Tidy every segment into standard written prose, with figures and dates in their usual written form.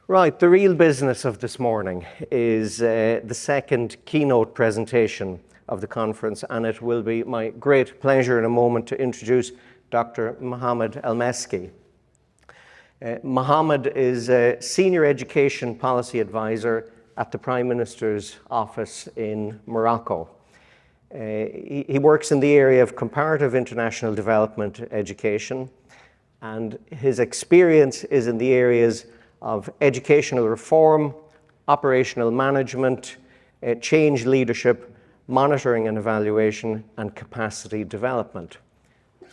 Right, the real business of this morning is the second keynote presentation of the conference, and it will be my great pleasure in a moment to introduce Dr. Mohammed Elmeski. Mohammed is a Senior Education Policy Advisor at the Prime Minister's office in Morocco. He works in the area of comparative international development education, and his experience is in the areas of educational reform, operational management, change leadership, monitoring and evaluation, and capacity development.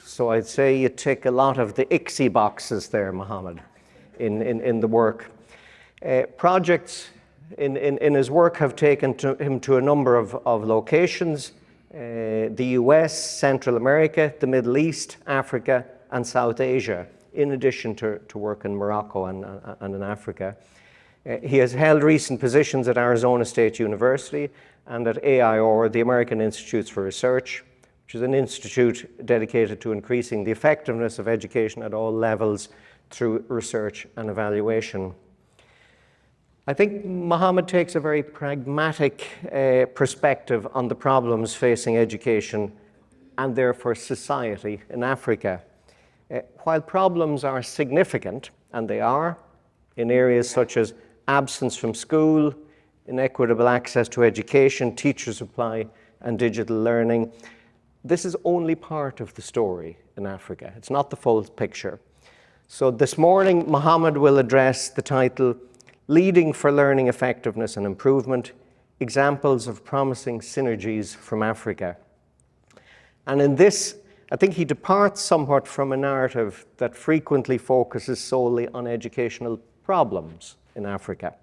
So I'd say you tick a lot of the ICSEI boxes there, Mohammed, in the work. Projects in his work have taken him to a number of locations, the US, Central America, the Middle East, Africa, and South Asia, in addition to work in Morocco and in Africa. He has held recent positions at Arizona State University and at AIR, the American Institutes for Research, which is an institute dedicated to increasing the effectiveness of education at all levels through research and evaluation. I think Mohammed takes a very pragmatic perspective on the problems facing education and therefore society in Africa. While problems are significant, and they are, in areas such as absence from school, inequitable access to education, teacher supply, and digital learning, this is only part of the story in Africa. It's not the full picture. So this morning, Mohammed will address the title, Leading for Learning Effectiveness and Improvement, Examples of Promising Synergies from Africa. And in this, I think he departs somewhat from a narrative that frequently focuses solely on educational problems in Africa.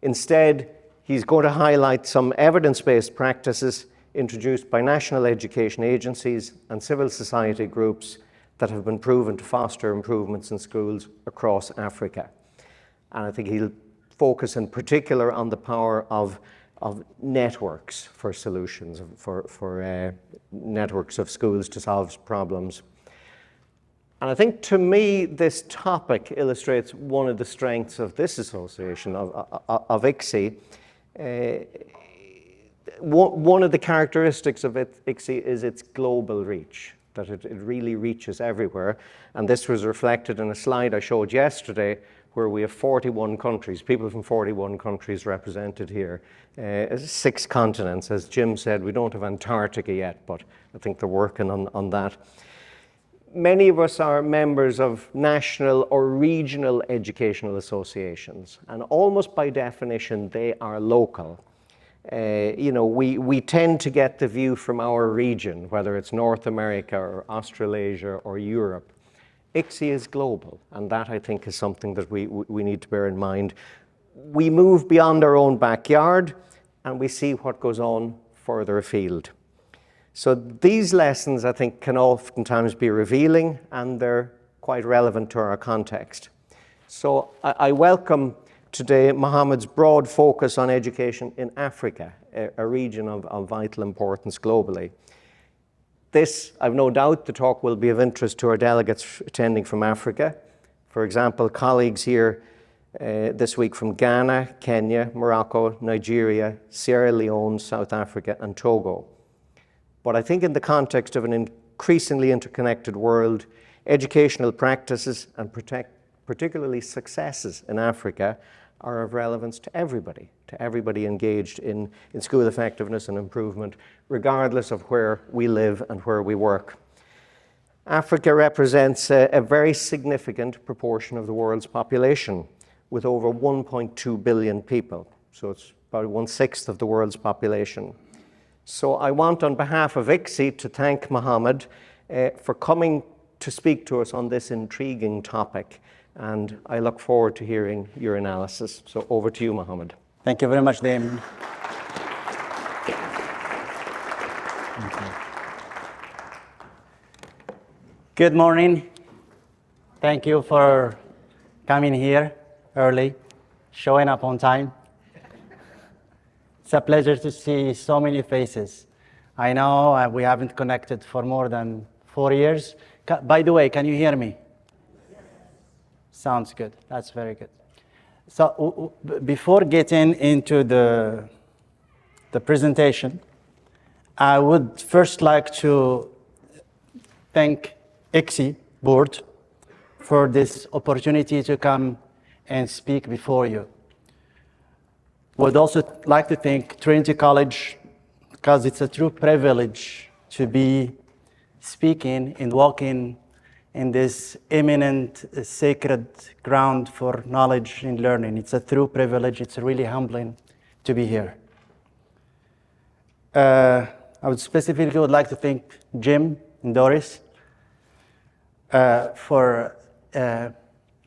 Instead, he's going to highlight some evidence-based practices introduced by national education agencies and civil society groups that have been proven to foster improvements in schools across Africa. And I think he'll focus in particular on the power of networks for solutions, for networks of schools to solve problems. And I think to me, this topic illustrates one of the strengths of this association, of ICSEI. One of the characteristics of ICSEI is its global reach, that it really reaches everywhere. And this was reflected in a slide I showed yesterday, where we have 41 countries, people from 41 countries represented here, 6 continents. As Jim said, we don't have Antarctica yet, but I think they're working on that. Many of us are members of national or regional educational associations, and almost by definition, they are local. We tend to get the view from our region, whether it's North America or Australasia or Europe. ICSEI is global, and that I think is something that we need to bear in mind. We move beyond our own backyard and we see what goes on further afield. So these lessons, I think, can oftentimes be revealing, and they're quite relevant to our context. So I welcome today Mohammed's broad focus on education in Africa, a region of vital importance globally. This, I've no doubt, the talk will be of interest to our delegates attending from Africa. For example, colleagues here this week from Ghana, Kenya, Morocco, Nigeria, Sierra Leone, South Africa, and Togo. But I think in the context of an increasingly interconnected world, educational practices and particularly successes in Africa are of relevance to everybody engaged in school effectiveness and improvement, regardless of where we live and where we work. Africa represents a very significant proportion of the world's population, with over 1.2 billion people. So it's about 1/6 of the world's population. So I want, on behalf of ICSEI, to thank Mohammed for coming to speak to us on this intriguing topic. And I look forward to hearing your analysis. So over to you, Mohammed. Thank you very much, Damon. Good morning. Thank you for coming here early, showing up on time. It's a pleasure to see so many faces. I know we haven't connected for more than 4 years. By the way, can you hear me? Sounds good. That's very good. So before getting into the presentation, I would first like to thank ICSEI board for this opportunity to come and speak before you. Would also like to thank Trinity College, because it's a true privilege to be speaking and walking in this eminent, sacred ground for knowledge and learning. It's a true privilege. It's really humbling to be here. I would specifically like to thank Jim and Doris for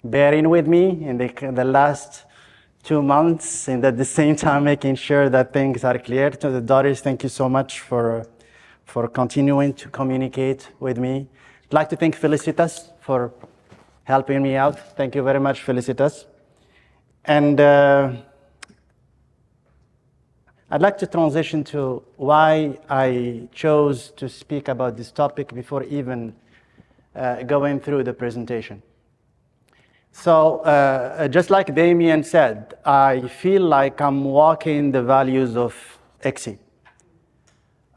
bearing with me in the last 2 months, and at the same time making sure that things are clear. To the Doris, thank you so much for continuing to communicate with me. I'd like to thank Felicitas for helping me out. Thank you very much, Felicitas. And I'd like to transition to why I chose to speak about this topic before even going through the presentation. So just like Damien said, I feel like I'm walking the values of ICSEI.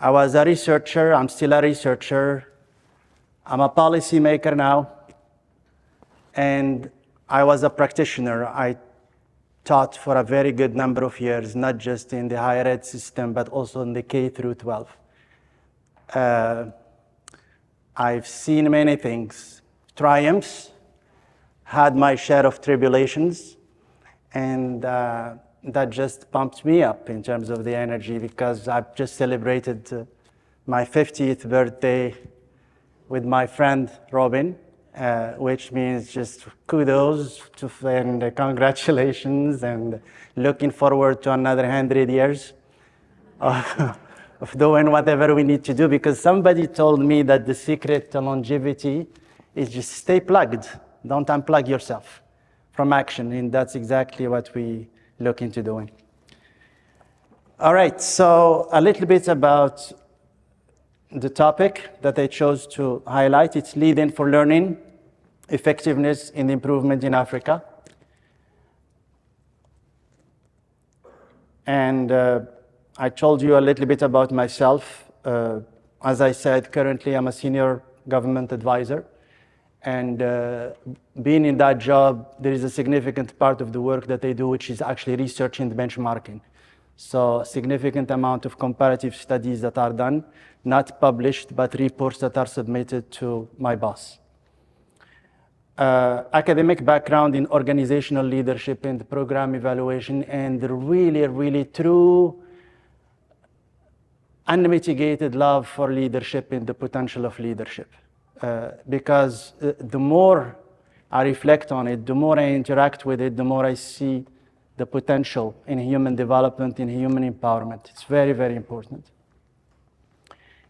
I was a researcher, I'm still a researcher. I'm a policymaker now, and I was a practitioner. I taught for a very good number of years, not just in the higher ed system, but also in the K through 12. I've seen many things, triumphs, had my share of tribulations, and that just pumped me up in terms of the energy, because I've just celebrated my 50th birthday with my friend Robin, which means just kudos and congratulations, and looking forward to another 100 years of doing whatever we need to do, because somebody told me that the secret to longevity is just stay plugged. Don't unplug yourself from action, and that's exactly what we look into doing. All right, so a little bit about the topic that I chose to highlight. It's leading for learning, effectiveness and improvement in Africa. And I told you a little bit about myself. As I said, currently I'm a senior government advisor. And being in that job, there is a significant part of the work that I do, which is actually research and benchmarking. So a significant amount of comparative studies that are done, not published, but reports that are submitted to my boss. Academic background in organizational leadership and program evaluation, and really true unmitigated love for leadership and the potential of leadership. Because the more I reflect on it, the more I interact with it, the more I see the potential in human development, in human empowerment. It's very important.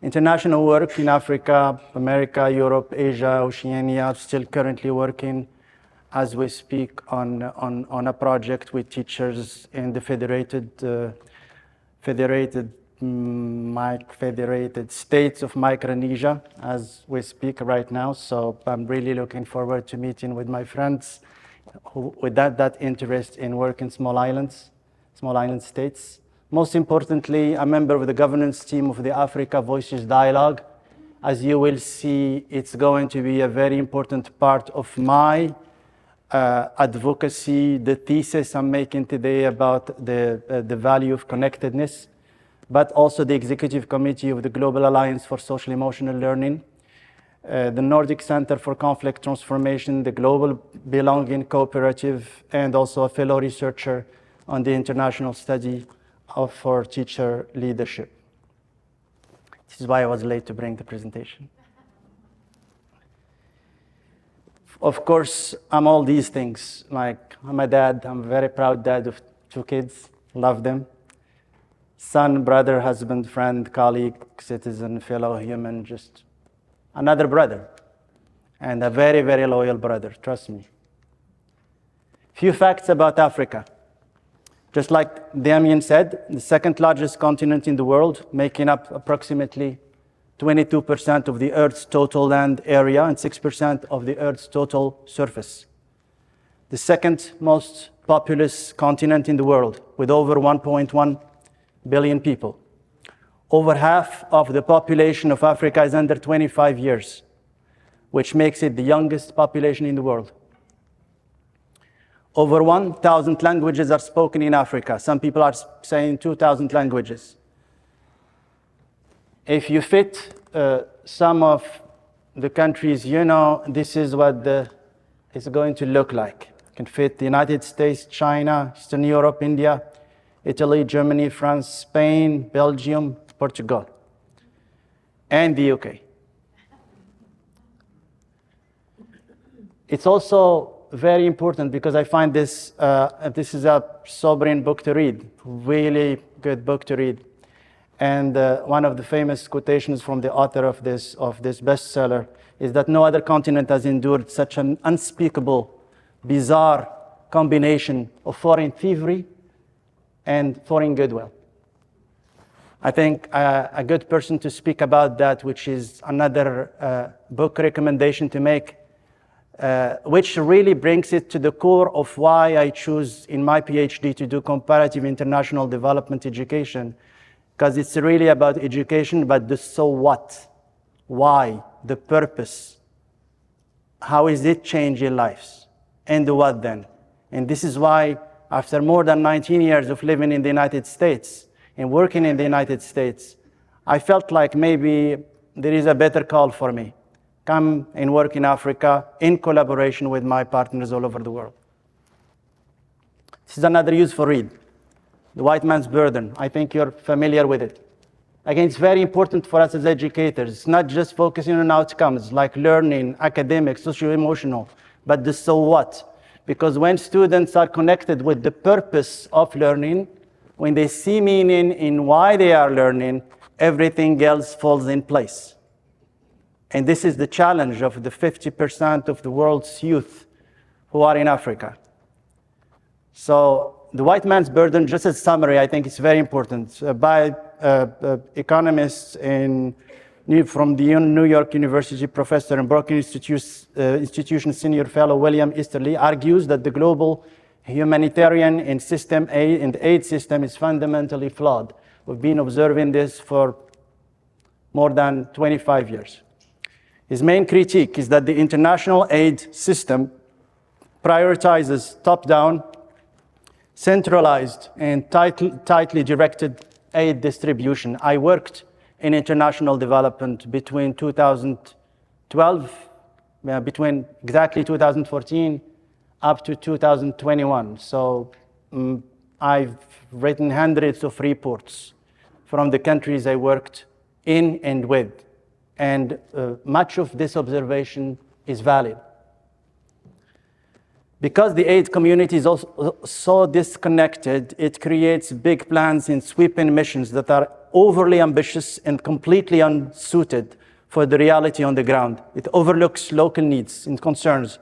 International work in Africa, America, Europe, Asia, Oceania. I'm still currently working as we speak on a project with teachers in the federated states of Micronesia as we speak right now. So I'm really looking forward to meeting with my friends with that interest in work in small island states. Most importantly, I'm a member of the governance team of the Africa Voices Dialogue. As you will see, it's going to be a very important part of my advocacy, the thesis I'm making today about the value of connectedness, but also the executive committee of the Global Alliance for Social Emotional Learning, the Nordic Center for Conflict Transformation, the Global Belonging Cooperative, and also a fellow researcher on the international study for teacher leadership. This is why I was late to bring the presentation. Of course, I'm all these things. Like, I'm a dad, I'm a very proud dad of 2 kids, love them. Son, brother, husband, friend, colleague, citizen, fellow human, just another brother. And a very loyal brother, trust me. Few facts about Africa. Just like Damien said, the 2nd largest continent in the world, making up approximately 22% of the Earth's total land area and 6% of the Earth's total surface. The 2nd most populous continent in the world with over 1.1 billion people. Over half of the population of Africa is under 25 years, which makes it the youngest population in the world. Over 1,000 languages are spoken in Africa. Some people are saying 2,000 languages. If you fit some of the countries, you know, this is what it's going to look like. You can fit the United States, China, Eastern Europe, India, Italy, Germany, France, Spain, Belgium, Portugal, and the UK. It's also very important because I find this is a sobering book to read, really good book to read. And one of the famous quotations from the author of this bestseller is that no other continent has endured such an unspeakable, bizarre combination of foreign thievery and foreign goodwill. I think a good person to speak about that, which is another book recommendation to make, which really brings it to the core of why I choose in my PhD to do comparative international development education, because it's really about education, but the so what, why, the purpose, how is it changing lives, and the what then. And this is why, after more than 19 years of living in the United States and working in the United States, I felt like maybe there is a better call for me. Come and work in Africa in collaboration with my partners all over the world. This is another useful read, The White Man's Burden. I think you're familiar with it. Again, it's very important for us as educators. It's not just focusing on outcomes like learning, academic, socio-emotional, but the so what. Because when students are connected with the purpose of learning, when they see meaning in why they are learning, everything else falls in place. And this is the challenge of the 50% of the world's youth who are in Africa. So The White Man's Burden, just as a summary, I think it's very important. By economists from the New York University professor and Brookings Institution senior fellow William Easterly argues that the global humanitarian and aid system is fundamentally flawed. We've been observing this for more than 25 years. His main critique is that the international aid system prioritizes top-down, centralized, and tightly directed aid distribution. I worked in international development between 2012, between exactly 2014 up to 2021. So I've written hundreds of reports from the countries I worked in and with. And much of this observation is valid. Because the aid community is also so disconnected, it creates big plans and sweeping missions that are overly ambitious and completely unsuited for the reality on the ground. It overlooks local needs and concerns,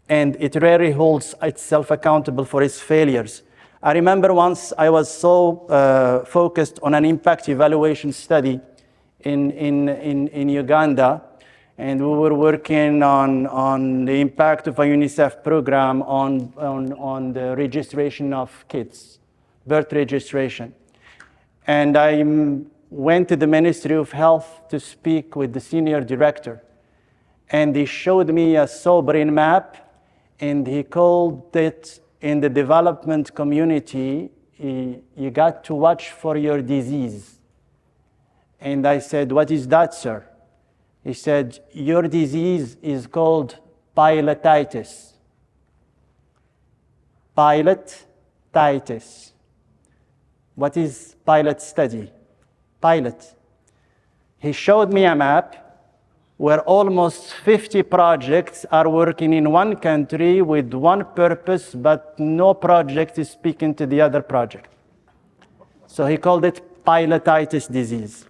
and it rarely holds itself accountable for its failures. I remember once I was so focused on an impact evaluation study in Uganda, and we were working on the impact of a UNICEF program on the registration of kids, birth registration. And I went to the Ministry of Health to speak with the senior director. And he showed me a sobering map, and he called it, in the development community, you got to watch for your disease. And I said, what is that, sir? He said, your disease is called pilotitis. Pilotitis. What is pilot study? Pilot. He showed me a map where almost 50 projects are working in one country with one purpose, but no project is speaking to the other project. So he called it pilotitis disease.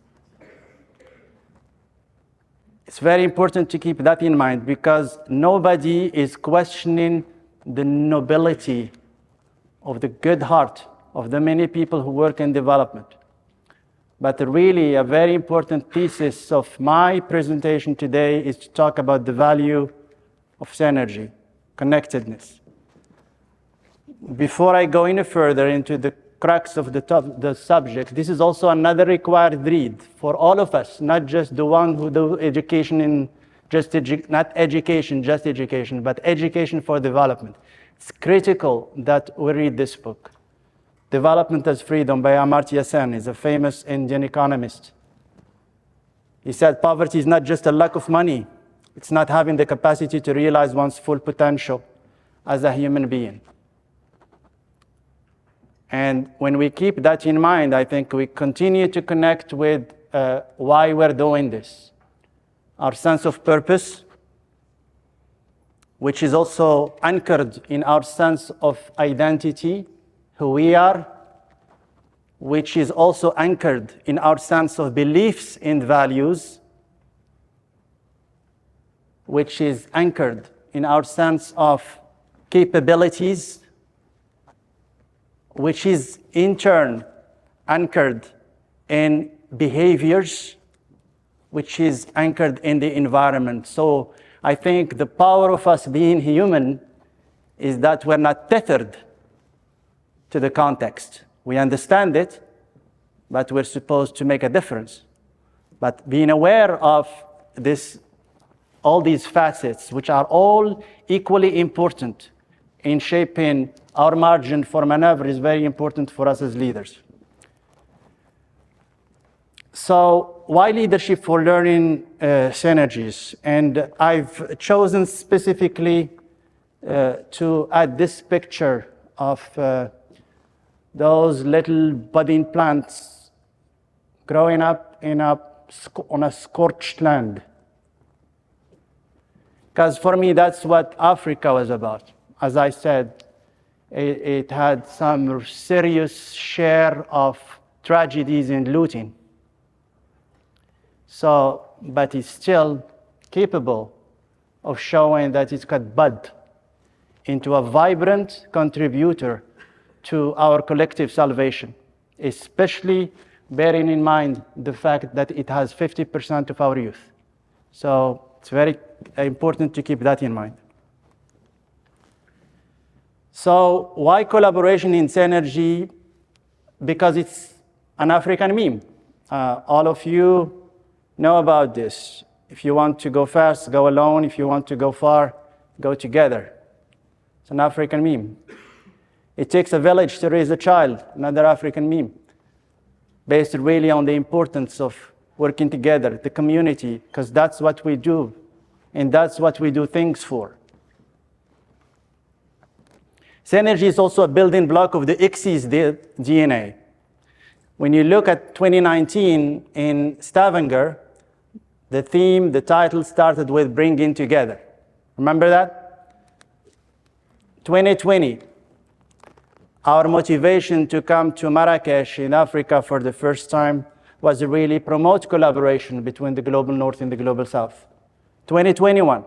It's very important to keep that in mind because nobody is questioning the nobility of the good heart of the many people who work in development. But really, a very important thesis of my presentation today is to talk about the value of synergy, connectedness. before I go any further into the crux of the subject, this is also another required read for all of us, not just the one who do education in not education, just education, but education for development. It's critical that we read this book. Development as Freedom by Amartya Sen is a famous Indian economist. He said poverty is not just a lack of money. It's not having the capacity to realize one's full potential as a human being. And when we keep that in mind, I think we continue to connect with why we're doing this. Our sense of purpose, which is also anchored in our sense of identity, who we are, which is also anchored in our sense of beliefs and values, which is anchored in our sense of capabilities, which is in turn anchored in behaviors, which is anchored in the environment. So I think the power of us being human is that we're not tethered to the context. We understand it, but we're supposed to make a difference. But being aware of this, all these facets, which are all equally important in shaping our margin for maneuver, is very important for us as leaders. So why leadership for learning synergies? And I've chosen specifically to add this picture of those little budding plants growing up on a scorched land. Because for me, that's what Africa was about. As I said, it had some serious share of tragedies and looting. So, but it's still capable of showing that it could bud into a vibrant contributor to our collective salvation, especially bearing in mind the fact that it has 50% of our youth. So it's very important to keep that in mind. So why collaboration in synergy? Because it's an African meme. All of you know about this. If you want to go fast, go alone. If you want to go far, go together. It's an African meme. It takes a village to raise a child, another African meme, based really on the importance of working together, the community, because that's what we do, and that's what we do things for. Synergy is also a building block of the ICSEI's DNA. When you look at 2019 in Stavanger, the theme, the title started with bringing together. Remember that? 2020, our motivation to come to Marrakesh in Africa for the first time was to really promote collaboration between the global north and the global south. 2021,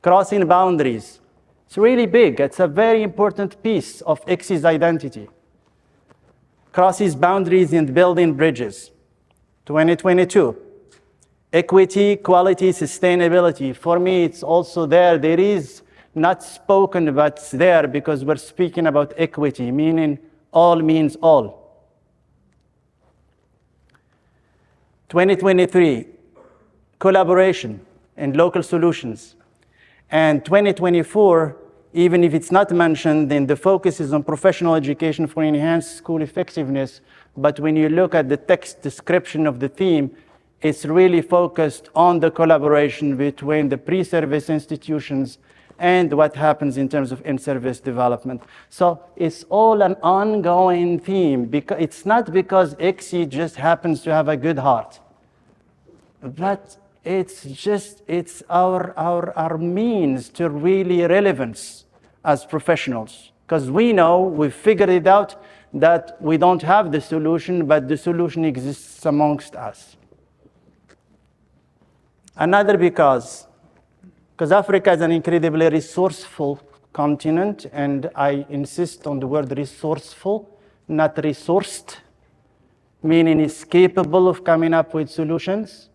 crossing boundaries. It's really big. It's a very important piece of ICSEI's identity. Crosses boundaries and building bridges. 2022, equity, quality, sustainability. For me, it's also there. There is not spoken, but it's there because we're speaking about equity, meaning all means all. 2023, collaboration and local solutions. And 2024, even if it's not mentioned, then the focus is on professional education for enhanced school effectiveness. But when you look at the text description of the theme, it's really focused on the collaboration between the pre-service institutions and what happens in terms of in-service development. So it's all an ongoing theme. Because it's not because ICSEI just happens to have a good heart, but it's our means to really relevance as professionals. Because we know, we've figured it out, that we don't have the solution, but the solution exists amongst us. Another because Africa is an incredibly resourceful continent, and I insist on the word resourceful, not resourced, meaning it's capable of coming up with solutions.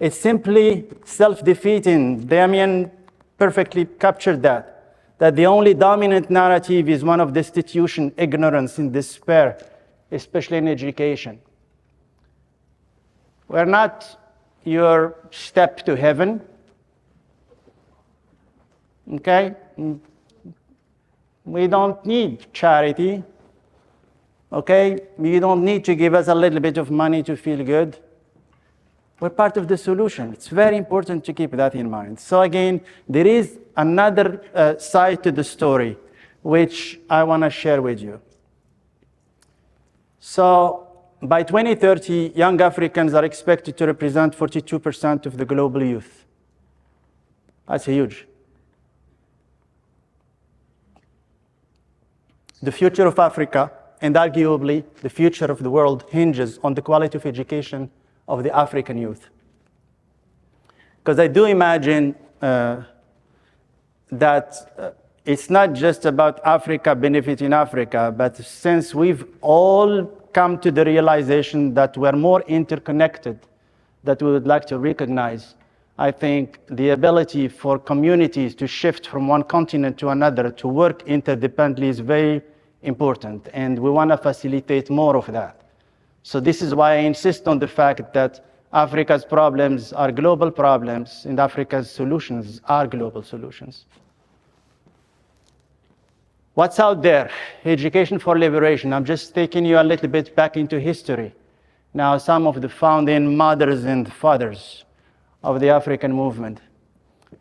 It's simply self-defeating. Damien perfectly captured that. that the only dominant narrative is one of destitution, ignorance, and despair, especially in education. We're not your step to heaven, okay? We don't need charity, okay? You don't need to give us a little bit of money to feel good. We're part of the solution. It's very important to keep that in mind. So again, there is another side to the story, which I want to share with you. So by 2030, young Africans are expected to represent 42% of the global youth. That's huge. The future of Africa, and arguably the future of the world, hinges on the quality of education of the African youth. Because I do imagine that it's not just about Africa benefiting Africa, but since we've all come to the realization that we're more interconnected that we would like to recognize, I think the ability for communities to shift from one continent to another to work interdependently is very important, and we want to facilitate more of that. So this is why I insist on the fact that Africa's problems are global problems and Africa's solutions are global solutions. What's out there? Education for liberation. I'm just taking you a little bit back into history. Now, some of the founding mothers and fathers of the African movement.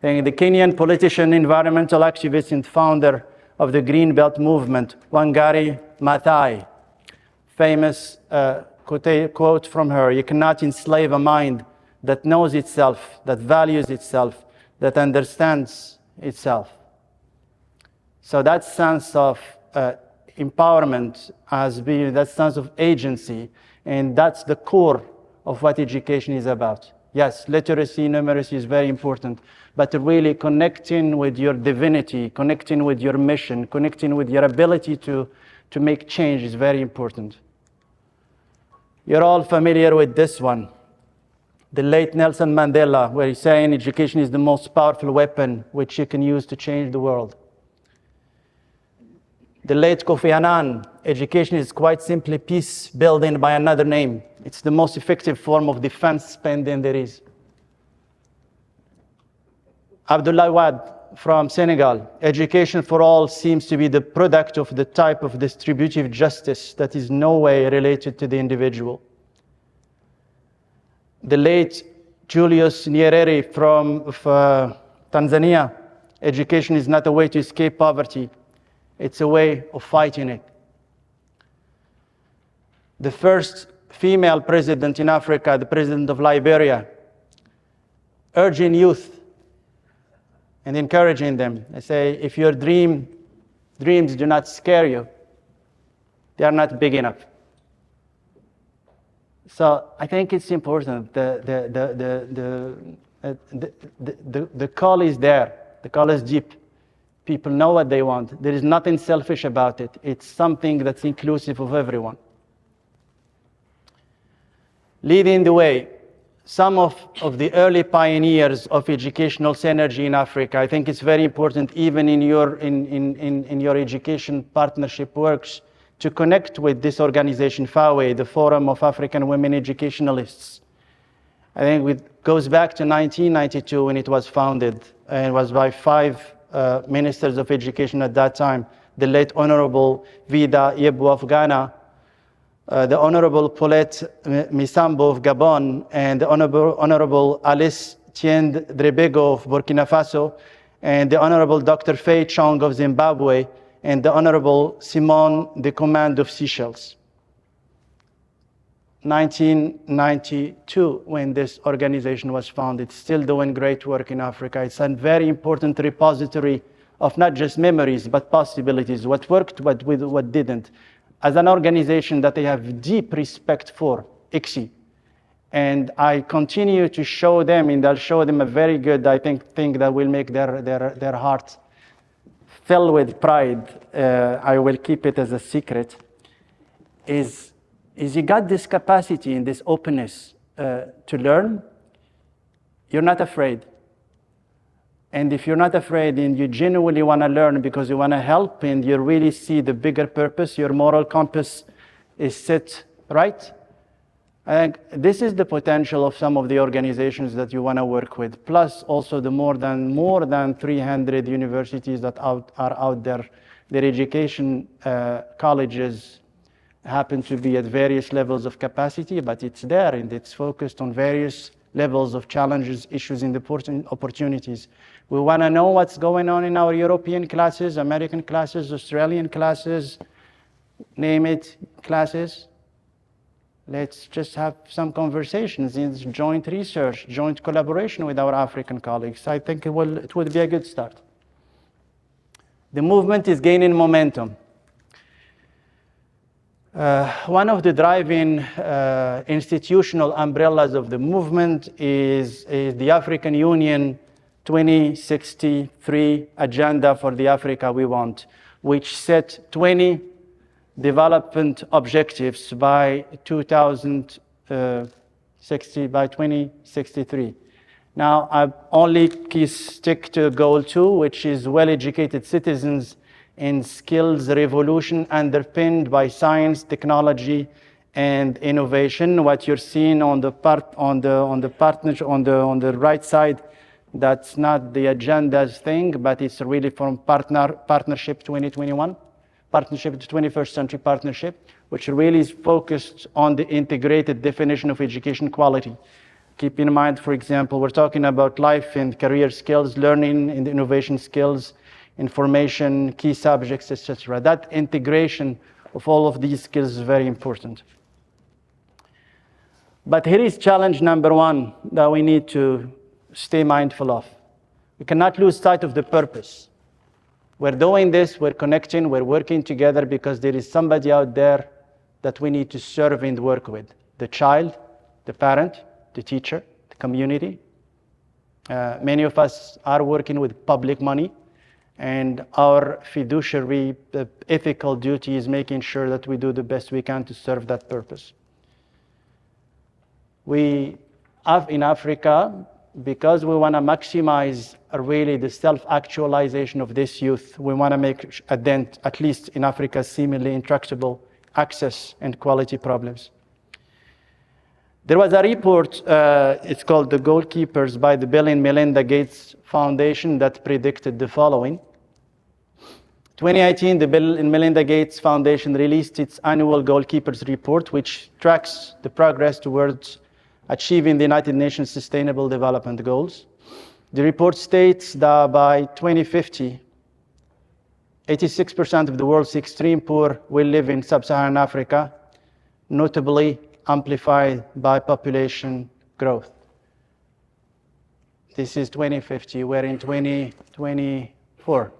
The Kenyan politician, environmental activist, and founder of the Green Belt movement, Wangari Maathai. Famous quote from her: "You cannot enslave a mind that knows itself, that values itself, that understands itself." So that sense of empowerment has been, that sense of agency, and that's the core of what education is about. Yes, literacy, numeracy is very important, but really connecting with your divinity, connecting with your mission, connecting with your ability to make change is very important. You're all familiar with this one. The late Nelson Mandela, where he's saying education is the most powerful weapon which you can use to change the world. The late Kofi Annan, education is quite simply peace building by another name. It's the most effective form of defense spending there is. Abdoulaye Wade from Senegal, education for all seems to be the product of the type of distributive justice that is no way related to the individual. The late Julius Nyerere from Tanzania, education is not a way to escape poverty. It's a way of fighting it. The first female president in Africa, the president of Liberia, urging youth and encouraging them. I say, if your dreams do not scare you, they are not big enough. So I think it's important. The call is there. The call is deep. People know what they want. There is nothing selfish about it. It's something that's inclusive of everyone. Leading the way, some of the early pioneers of educational synergy in Africa, I think it's very important, even in your education partnership works, to connect with this organization, FAWE, the Forum of African Women Educationalists. I think it goes back to 1992 when it was founded, and it was by 5 ministers of education at that time, the late Honorable Vida Yebou of Ghana, the Honorable Paulette Misambo of Gabon, and the Honorable Alice Tiende Drebego of Burkina Faso, and the Honorable Dr. Fei Chong of Zimbabwe, and the Honorable Simone de Command of Seychelles. 1992, when this organization was founded, still doing great work in Africa. It's a very important repository of not just memories, but possibilities, what worked, what didn't. As an organization that I have deep respect for, ICSEI, and I continue to show them, and I'll show them a very good, I think that will make their hearts fill with pride. I will keep it as a secret, is you got this capacity and this openness to learn. You're not afraid. And if you're not afraid and you genuinely want to learn because you want to help and you really see the bigger purpose, your moral compass is set right, I think this is the potential of some of the organizations that you want to work with, plus also the more than 300 universities that are out there. Their education colleges happen to be at various levels of capacity, but it's there and it's focused on various levels of challenges, issues, and opportunities. We want to know what's going on in our European classes, American classes, Australian classes, name it, classes. Let's just have some conversations in joint research, joint collaboration with our African colleagues. I think it would be a good start. The movement is gaining momentum. One of the driving institutional umbrellas of the movement is the African Union 2063 agenda for the Africa we want, which set 20 development objectives by 2063. Now, I only stick to goal 2, which is well-educated citizens in skills revolution underpinned by science, technology, and innovation. What you're seeing on the right side, that's not the agenda's thing, but it's really from Partnership 2021, Partnership, the 21st Century Partnership, which really is focused on the integrated definition of education quality. Keep in mind, for example, we're talking about life and career skills, learning and innovation skills, information, key subjects, etc. That integration of all of these skills is very important. But here is challenge number 1 that we need to stay mindful of. We cannot lose sight of the purpose. We're doing this, we're connecting, we're working together because there is somebody out there that we need to serve and work with. The child, the parent, the teacher, the community. Many of us are working with public money, and our fiduciary, the ethical duty is making sure that we do the best we can to serve that purpose. We have in Africa, because we want to maximize really the self-actualization of this youth, we want to make a dent, at least in Africa's seemingly intractable access and quality problems. There was a report, it's called The Goalkeepers by the Bill and Melinda Gates Foundation, that predicted the following. 2018, the Bill and Melinda Gates Foundation released its annual Goalkeepers report, which tracks the progress towards achieving the United Nations Sustainable Development Goals. The report states that by 2050, 86% of the world's extreme poor will live in sub-Saharan Africa, notably amplified by population growth. This is 2050, we're in 2024.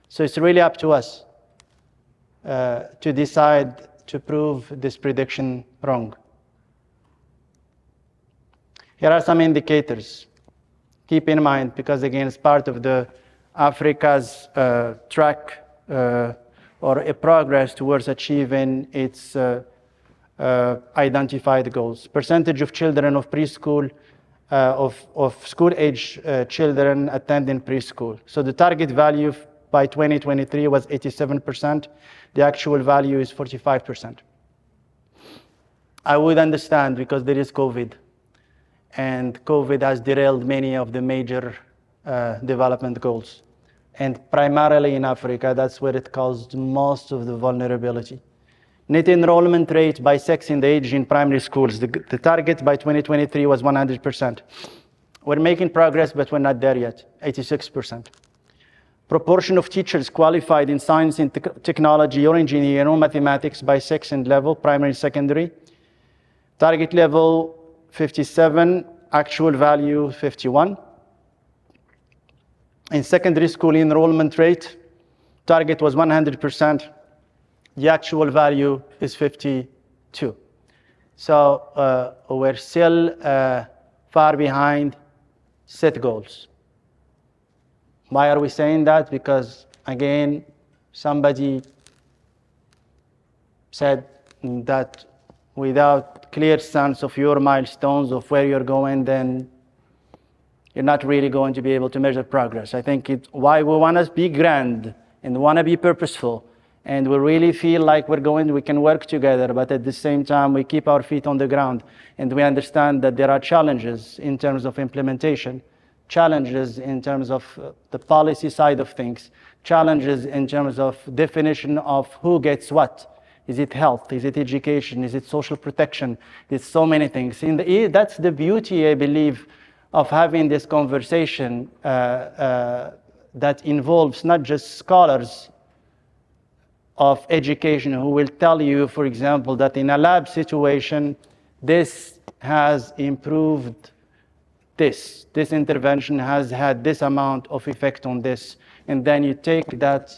So it's really up to us to decide to prove this prediction wrong. Here are some indicators. Keep in mind, because again, it's part of the Africa's track or a progress towards achieving its identified goals. Percentage of children of preschool, of school-age children attending preschool. So the target value by 2023 was 87%. The actual value is 45%. I would understand because there is COVID. And COVID has derailed many of the major development goals. And primarily in Africa, that's where it caused most of the vulnerability. Net enrollment rate by sex and age in primary schools. The target by 2023 was 100%. We're making progress, but we're not there yet, 86%. Proportion of teachers qualified in science and technology or engineering or mathematics by sex and level, primary and secondary. Target level 57, actual value 51. In secondary school enrollment rate, target was 100%. The actual value is 52. So we're still far behind set goals. Why are we saying that? Because again, somebody said that without clear sense of your milestones of where you're going, then you're not really going to be able to measure progress. I think it's why we want to be grand and want to be purposeful, and we really feel like we can work together, but at the same time, we keep our feet on the ground, and we understand that there are challenges in terms of implementation, challenges in terms of the policy side of things, challenges in terms of definition of who gets what. Is it health? Is it education? Is it social protection? It's so many things. That's the beauty, I believe, of having this conversation that involves not just scholars of education who will tell you, for example, that in a lab situation, this has improved this intervention has had this amount of effect on this. And then you take that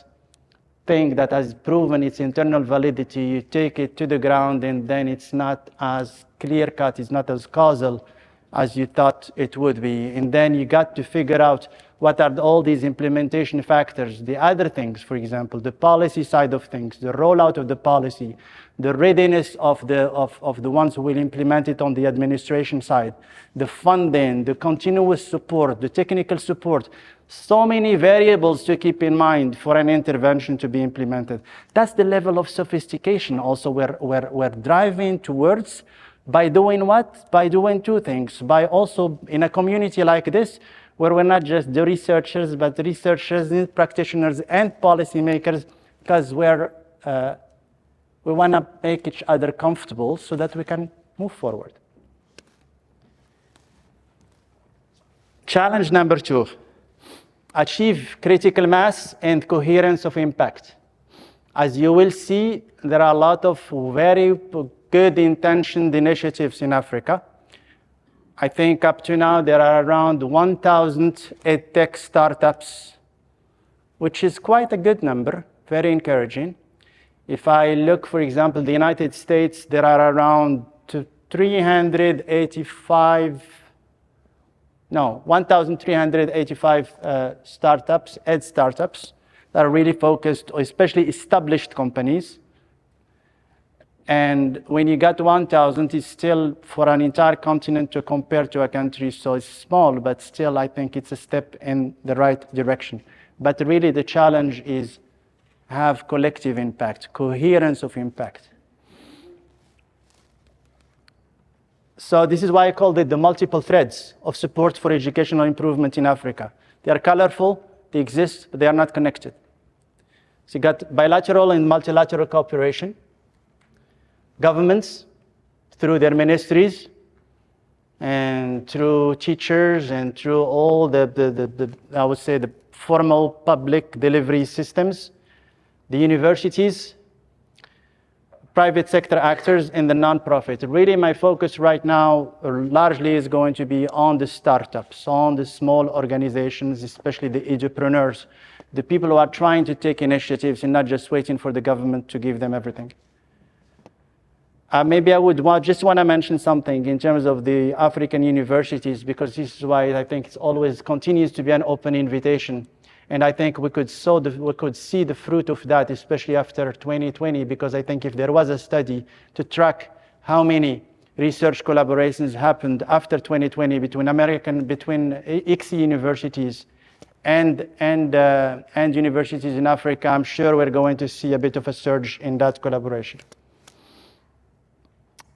thing that has proven its internal validity, you take it to the ground, and then it's not as clear-cut, it's not as causal as you thought it would be. And then you got to figure out what are all these implementation factors, the other things, for example, the policy side of things, the rollout of the policy, the readiness of the ones who will implement it on the administration side, the funding, the continuous support, the technical support. So many variables to keep in mind for an intervention to be implemented. That's the level of sophistication also we're driving towards by doing what? By doing two things. By also, in a community like this, where we're not just the researchers, but researchers, practitioners, and policymakers, because we want to make each other comfortable so that we can move forward. Challenge number 2, achieve critical mass and coherence of impact. As you will see, there are a lot of very good intentioned initiatives in Africa. I think up to now there are around 1,000 edtech startups, which is quite a good number, very encouraging. If I look, for example, the United States, there are around 1,385 startups, ed startups, that are really focused, especially established companies. And when you got 1,000, it's still for an entire continent to compare to a country, so it's small, but still I think it's a step in the right direction. But really the challenge is have collective impact, coherence of impact. So this is why I called it the multiple threads of support for educational improvement in Africa. They are colorful, they exist, but they are not connected. So you got bilateral and multilateral cooperation. Governments, through their ministries, and through teachers, and through all I would say, the formal public delivery systems, the universities, private sector actors, and the nonprofit. Really, my focus right now largely is going to be on the startups, on the small organizations, especially the entrepreneurs, the people who are trying to take initiatives and not just waiting for the government to give them everything. Maybe I would just want to mention something in terms of the African universities, because this is why I think it always continues to be an open invitation. And I think we could see the fruit of that, especially after 2020, because I think if there was a study to track how many research collaborations happened after 2020 between ICSEI universities and universities in Africa, I'm sure we're going to see a bit of a surge in that collaboration.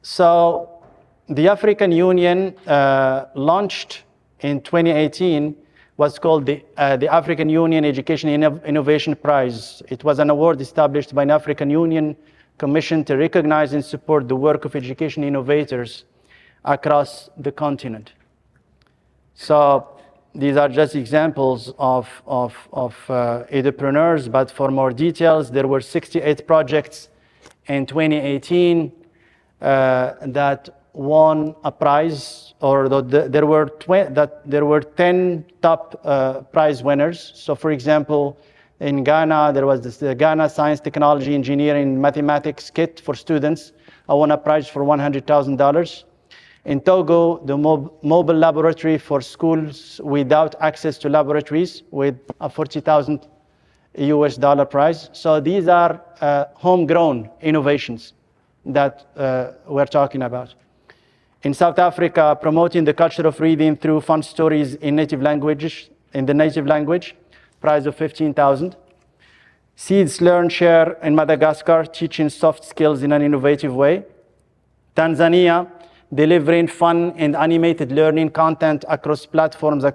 So the African Union launched in 2018 what's called the African Union Education Innovation Prize. It was an award established by an African Union Commission to recognize and support the work of education innovators across the continent. So these are just examples of entrepreneurs, but for more details, there were 68 projects in 2018 that won a prize, or there were 10 top prize winners. So for example, in Ghana, there was the Ghana Science, Technology, Engineering, Mathematics kit for students. I won a prize for $100,000. In Togo, the mobile laboratory for schools without access to laboratories with a $40,000 prize. So these are homegrown innovations that we're talking about. In South Africa, promoting the culture of reading through fun stories in the native language, prize of 15,000. Seeds Learn Share in Madagascar, teaching soft skills in an innovative way. Tanzania, delivering fun and animated learning content across platforms,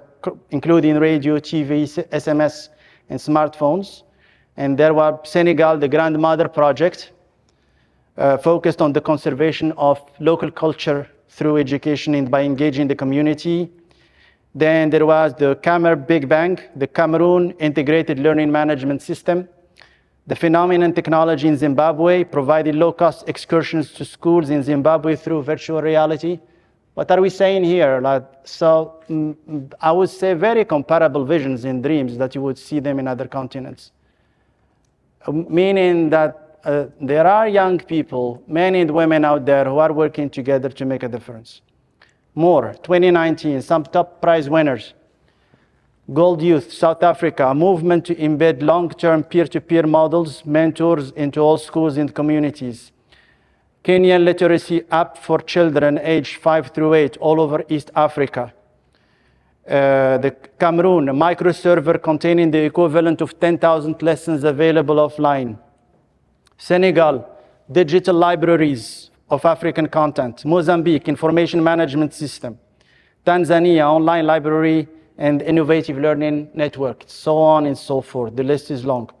including radio, TV, SMS, and smartphones. And there was Senegal, the Grandmother Project, focused on the conservation of local culture through education and by engaging the community. Then there was the Big Bang, the Cameroon Integrated Learning Management System. The Phenomenon Technology in Zimbabwe provided low-cost excursions to schools in Zimbabwe through virtual reality. What are we saying here? I would say very comparable visions and dreams that you would see them in other continents. Meaning that there are young people, men and women out there who are working together to make a difference. More, 2019, some top prize winners. Gold Youth, South Africa, a movement to embed long-term peer-to-peer models, mentors into all schools and communities. Kenyan literacy app for children aged 5 through 8 all over East Africa. The Cameroon, a microserver containing the equivalent of 10,000 lessons available offline. Senegal, digital libraries of African content. Mozambique, information management system. Tanzania, online library and innovative learning network, so on and so forth. The list is long.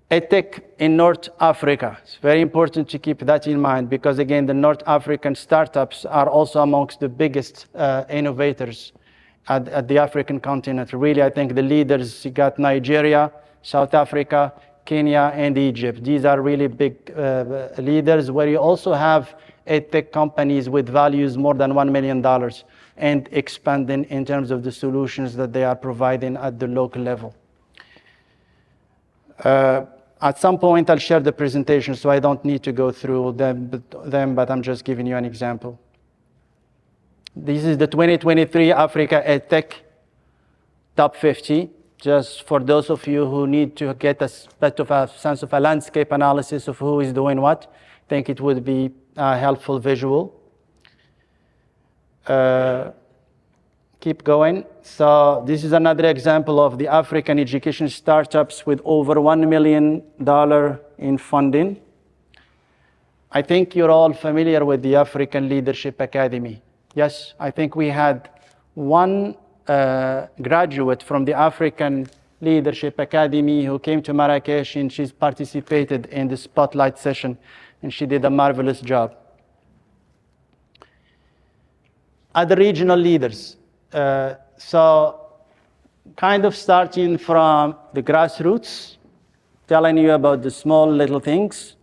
EdTech in North Africa. It's very important to keep that in mind because, again, the North African startups are also amongst the biggest innovators at the African continent. Really, I think the leaders, you got Nigeria, South Africa, Kenya, and Egypt. These are really big leaders where you also have EdTech companies with values more than $1 million and expanding in terms of the solutions that they are providing at the local level. At some point, I'll share the presentation, so I don't need to go through them, but I'm just giving you an example. This is the 2023 Africa EdTech Top 50. Just for those of you who need to get a bit of a sense of a landscape analysis of who is doing what, I think it would be a helpful visual. Keep going. So this is another example of the African education startups with over $1 million in funding. I think you're all familiar with the African Leadership Academy. Yes, I think we had one graduate from the African Leadership Academy who came to Marrakesh, and she's participated in the spotlight session, and she did a marvelous job. Other regional leaders. So kind of starting from the grassroots, telling you about the small little things,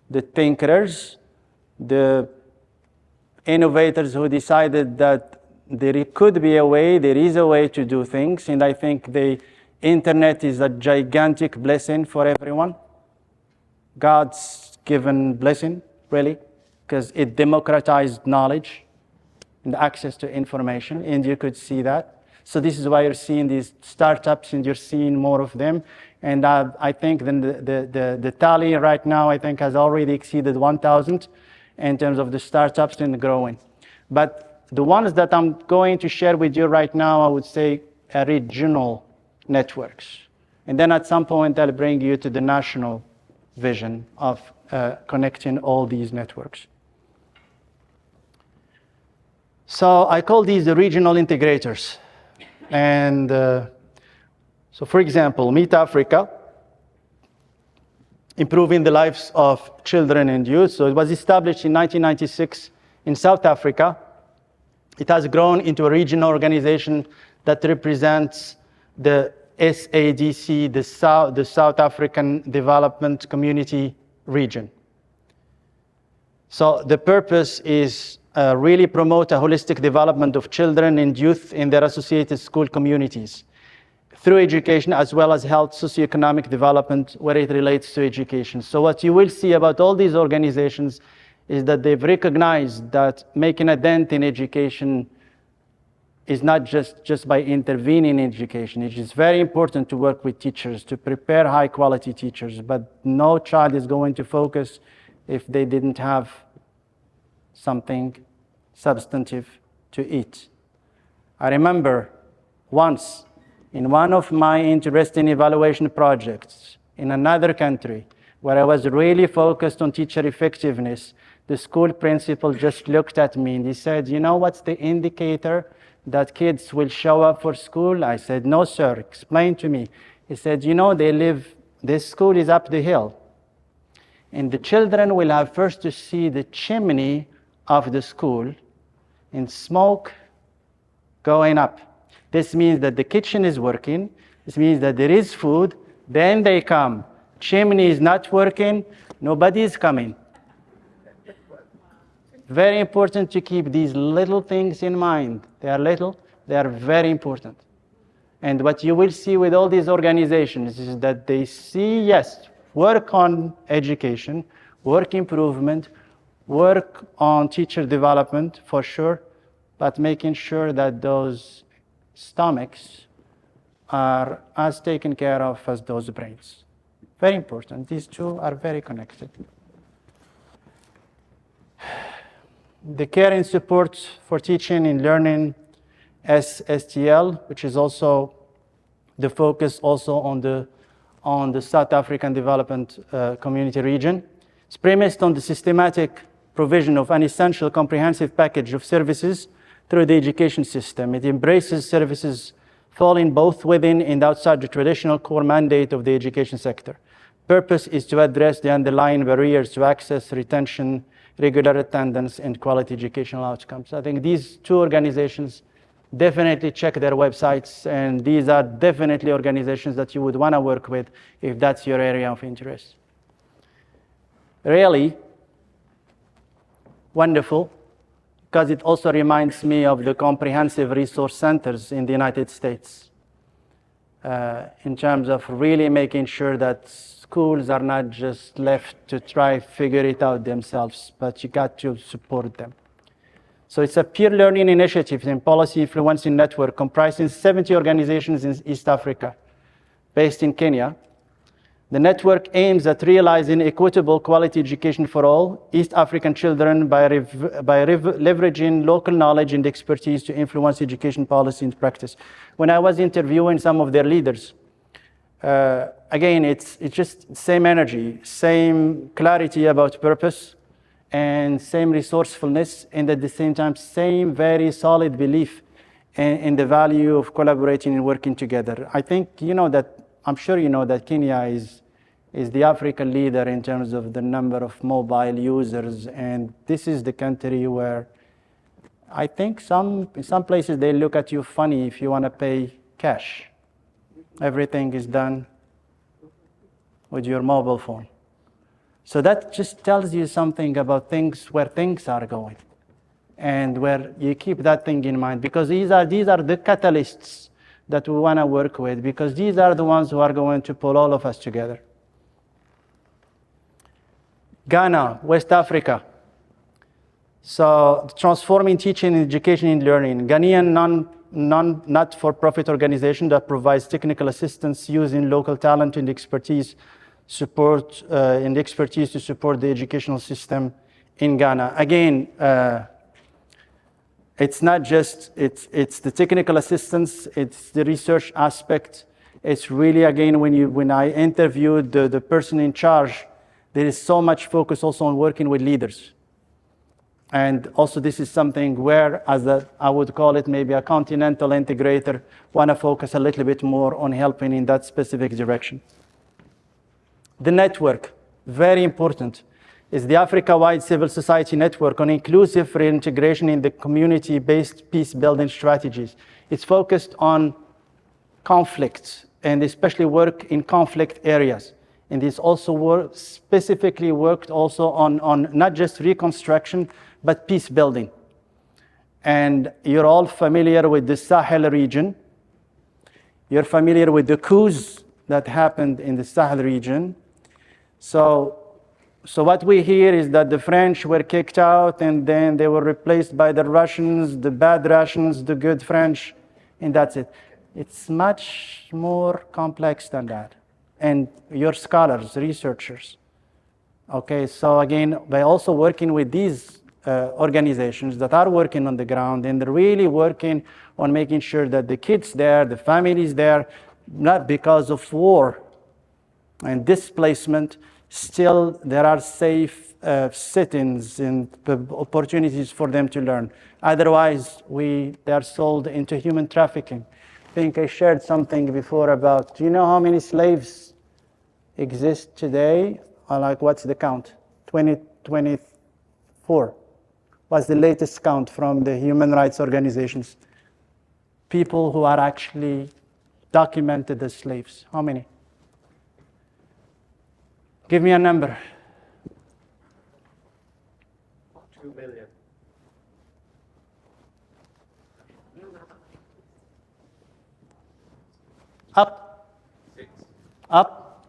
the thinkers, the innovators who decided that there could be a way, there is a way to do things, and I think the internet is a gigantic blessing for everyone. God's given blessing, really, because it democratized knowledge and access to information, and you could see that. So this is why you're seeing these startups, and you're seeing more of them. And I think then the tally right now, I think, has already exceeded 1,000 in terms of the startups and growing. But the ones that I'm going to share with you right now, I would say regional networks. And then at some point, I'll bring you to the national vision of connecting all these networks. So I call these the regional integrators. And so for example, Meet Africa, improving the lives of children and youth. So it was established in 1996 in South Africa. It has grown into a regional organization that represents the SADC, the South African Development Community region. So the purpose is really promote a holistic development of children and youth in their associated school communities through education, as well as health, socioeconomic development where it relates to education. So what you will see about all these organizations is that they've recognized that making a dent in education is not just by intervening in education. It is very important to work with teachers, to prepare high quality teachers, but no child is going to focus if they didn't have something substantive to eat. I remember once in one of my interesting evaluation projects in another country where I was really focused on teacher effectiveness, the school principal just looked at me and he said, you know what's the indicator that kids will show up for school? I said, no, sir, explain to me. He said, you know, this school is up the hill. And the children will have first to see the chimney of the school and smoke going up. This means that the kitchen is working. This means that there is food. Then they come. Chimney is not working. Nobody is coming. Very important to keep these little things in mind. They are little, they are very important. And what you will see with all these organizations is that they see, yes, work on education, work improvement, work on teacher development for sure, but making sure that those stomachs are as taken care of as those brains. Very important. These two are very connected. The care and support for teaching and learning, SSTL, which is also the focus also on the South African Development Community region. It's premised on the systematic provision of an essential comprehensive package of services through the education system. It embraces services falling both within and outside the traditional core mandate of the education sector. Purpose is to address the underlying barriers to access, retention, regular attendance, and quality educational outcomes. I think these two organizations definitely check their websites, and these are definitely organizations that you would want to work with if that's your area of interest. Really wonderful, because it also reminds me of the comprehensive resource centers in the United States in terms of really making sure that schools are not just left to try figure it out themselves, but you got to support them. So it's a peer learning initiative and policy influencing network comprising 70 organizations in East Africa, based in Kenya. The network aims at realizing equitable quality education for all East African children by leveraging local knowledge and expertise to influence education policy and practice. When I was interviewing some of their leaders, again, it's just same energy, same clarity about purpose, and same resourcefulness, and at the same time, same very solid belief in the value of collaborating and working together. I think I'm sure you know that Kenya is the African leader in terms of the number of mobile users, and this is the country where I think in some places they look at you funny if you want to pay cash. Everything is done with your mobile phone. So that just tells you something about where things are going, and where you keep that thing in mind, because these are the catalysts that we want to work with, because these are the ones who are going to pull all of us together. Ghana, West Africa. So transforming teaching, education, and learning. Ghanaian not-for-profit organization that provides technical assistance using local talent and expertise to support the educational system in Ghana. Again, it's not just, it's the technical assistance, it's the research aspect. It's really, again, when I interviewed the person in charge, there is so much focus also on working with leaders. And also this is something where, I would call it maybe a continental integrator, want to focus a little bit more on helping in that specific direction. The network, very important, is the Africa-wide civil society network on inclusive reintegration in the community-based peace-building strategies. It's focused on conflicts, and especially work in conflict areas. And this also specifically worked also on not just reconstruction, but peace building. And you're all familiar with the Sahel region. You're familiar with the coups that happened in the Sahel region. So what we hear is that the French were kicked out, and then they were replaced by the Russians, the bad Russians, the good French, and that's it. It's much more complex than that. And your scholars, researchers. Okay, so again, by also working with these organizations that are working on the ground and really working on making sure that the kids there, the families there, not because of war and displacement, still there are safe sit-ins and opportunities for them to learn. Otherwise, they are sold into human trafficking. I think I shared something before about, do you know how many slaves exist today? Or like, what's the count? 2024. What's the latest count from the human rights organizations? People who are actually documented as slaves. How many? Give me a number. 2 million. Up? 6. Up?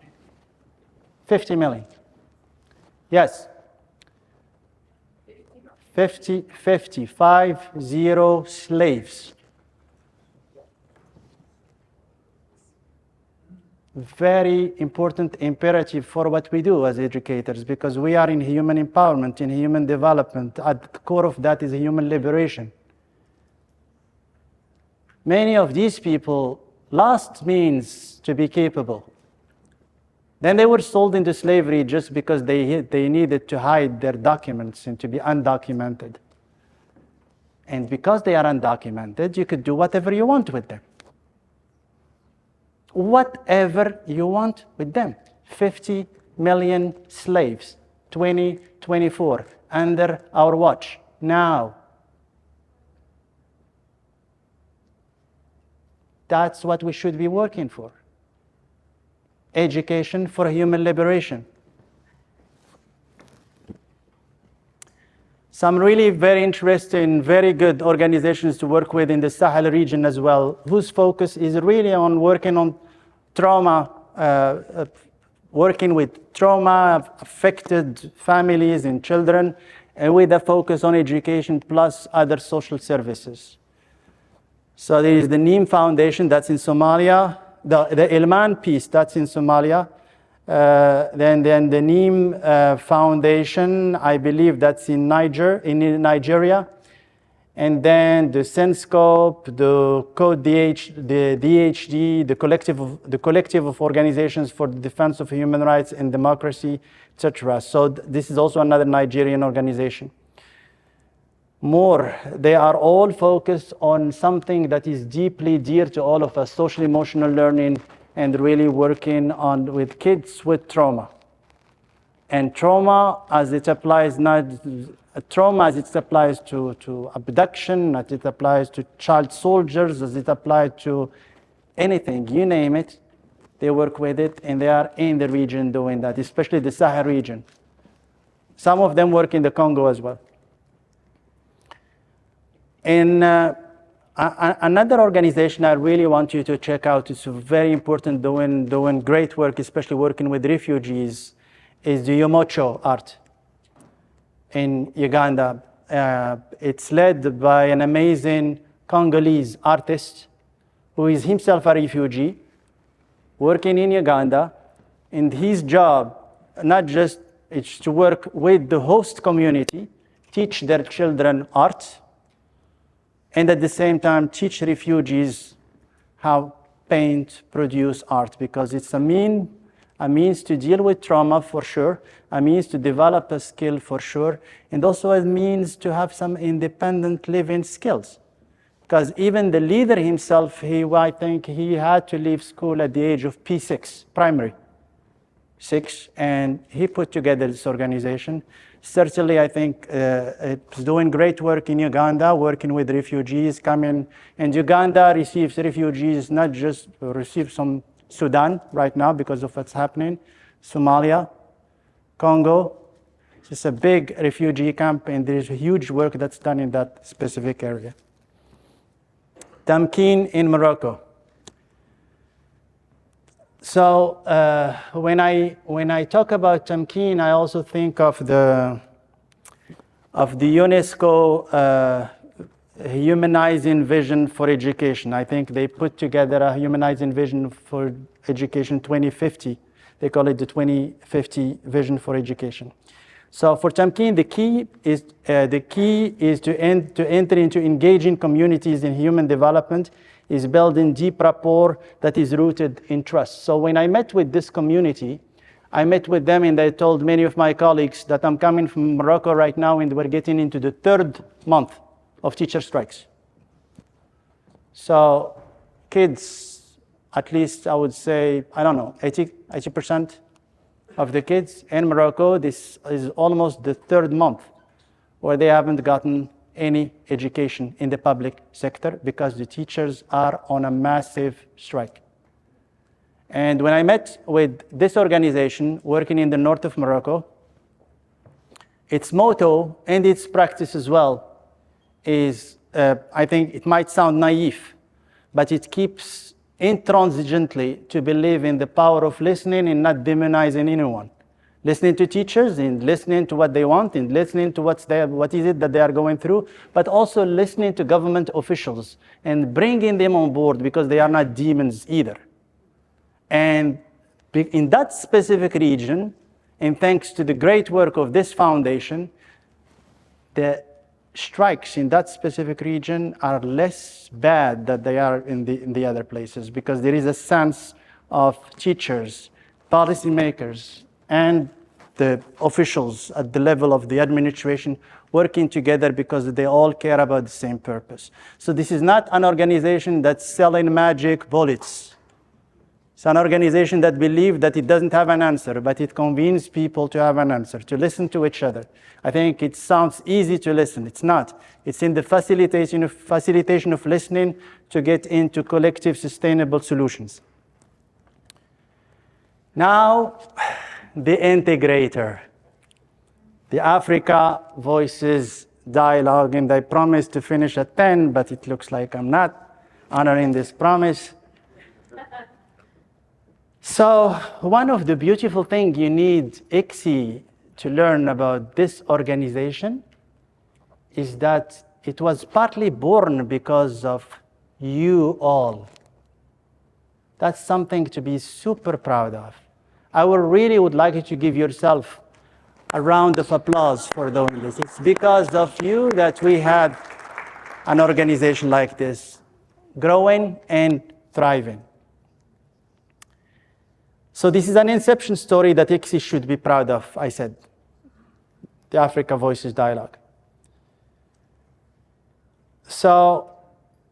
50 million. Yes. 50 slaves. Very important imperative for what we do as educators, because we are in human empowerment, in human development. At the core of that is human liberation. Many of these people lost means to be capable. Then they were sold into slavery just because they needed to hide their documents and to be undocumented. And because they are undocumented, you could do whatever you want with them. Whatever you want with them. 50 million slaves, 2024, under our watch, now. That's what we should be working for. Education for human liberation. Some really very interesting, very good organizations to work with in the Sahel region as well, whose focus is really on working on trauma, working with trauma-affected families and children, and with a focus on education plus other social services. So there is the Neem Foundation, that's in Somalia, the Ilman piece, that's in Somalia. Then the Neem Foundation, I believe that's in Nigeria. And then the Senscope, the Code the DHD, the collective of organizations for the defense of human rights and democracy, etc. So this is also another Nigerian organization. They are all focused on something that is deeply dear to all of us, social emotional learning, and really working with kids with trauma. And trauma as it applies to abduction, as it applies to child soldiers, as it applies to anything, you name it, they work with it, and they are in the region doing that, especially the Sahel region. Some of them work in the Congo as well. And another organization I really want you to check out, it's very important, doing great work, especially working with refugees, is the Yomocho Art in Uganda. It's led by an amazing Congolese artist who is himself a refugee, working in Uganda. And his job, not just it's to work with the host community, teach their children art, and at the same time teach refugees how paint, produce art, because it's a means to deal with trauma for sure, a means to develop a skill for sure, and also a means to have some independent living skills. Because even the leader himself, I think he had to leave school at the age of P6, primary 6, and he put together this organization. Certainly, I think it's doing great work in Uganda, working with refugees coming. And Uganda receives refugees, not just receives some Sudan right now because of what's happening, Somalia, Congo. It's a big refugee camp, and there's huge work that's done in that specific area. Tamkeen in Morocco. So when I talk about Tamkeen, I also think of the UNESCO humanizing vision for education. I think they put together a humanizing vision for education 2050. They call it the 2050 vision for education. So for Tamkeen, the key is to enter into engaging communities in human development, is building deep rapport that is rooted in trust. So when I met with this community, I met with them and I told many of my colleagues that I'm coming from Morocco right now and we're getting into the 3rd month of teacher strikes. So kids, at least I would say, I don't know, 80% of the kids in Morocco, this is almost the 3rd month where they haven't gotten any education in the public sector because the teachers are on a massive strike. And when I met with this organization working in the north of Morocco, its motto and its practice as well is, I think it might sound naive, but it keeps intransigently to believe in the power of listening and not demonizing anyone. Listening to teachers and listening to what they want and listening to what is it that they are going through, but also listening to government officials and bringing them on board because they are not demons either. And in that specific region, and thanks to the great work of this foundation, the strikes in that specific region are less bad than they are in the other places because there is a sense of teachers, policymakers, and the officials at the level of the administration working together because they all care about the same purpose. So this is not an organization that's selling magic bullets. It's an organization that believes that it doesn't have an answer, but it convenes people to have an answer, to listen to each other. I think it sounds easy to listen. It's not. It's in the facilitation of listening to get into collective sustainable solutions. Now, the integrator, the Africa Voices Dialogue, and I promised to finish at 10, but it looks like I'm not honoring this promise. So one of the beautiful things you need ICSEI to learn about this organization is that it was partly born because of you all. That's something to be super proud of. I really would like you to give yourself a round of applause for doing this. It's because of you that we had an organization like this, growing and thriving. So this is an inception story that ICSEI should be proud of, I said, the Africa Voices Dialogue. So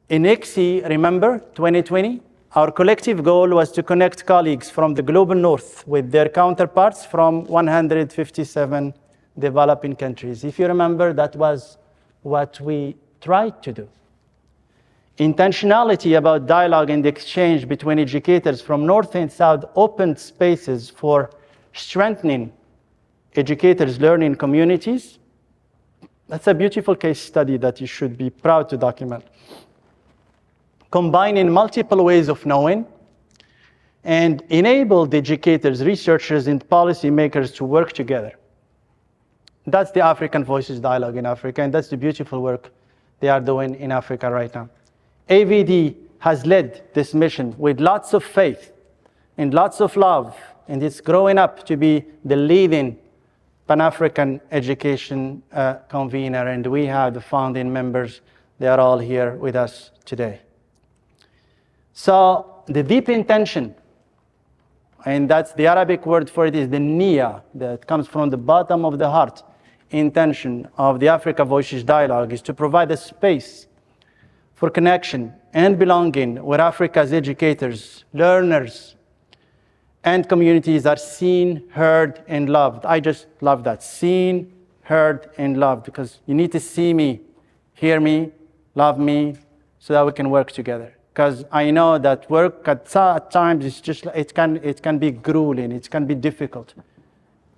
in ICSEI, remember, 2020, our collective goal was to connect colleagues from the global north with their counterparts from 157 developing countries. If you remember, that was what we tried to do. Intentionality about dialogue and exchange between educators from North and South opened spaces for strengthening educators' learning communities. That's a beautiful case study that you should be proud to document. Combining multiple ways of knowing and enabled educators, researchers, and policymakers to work together. That's the African Voices Dialogue in Africa, and that's the beautiful work they are doing in Africa right now. AVD has led this mission with lots of faith and lots of love, and it's growing up to be the leading Pan-African education convener, and we have the founding members. They are all here with us today. So the deep intention, and that's the Arabic word for it, is the niya, that comes from the bottom of the heart. Intention of the Africa Voices Dialogue is to provide a space for connection and belonging where Africa's educators, learners, and communities are seen, heard, and loved. I just love that. Seen, heard, and loved, because you need to see me, hear me, love me, so that we can work together. Because I know that work at times is just, it can be grueling, it can be difficult.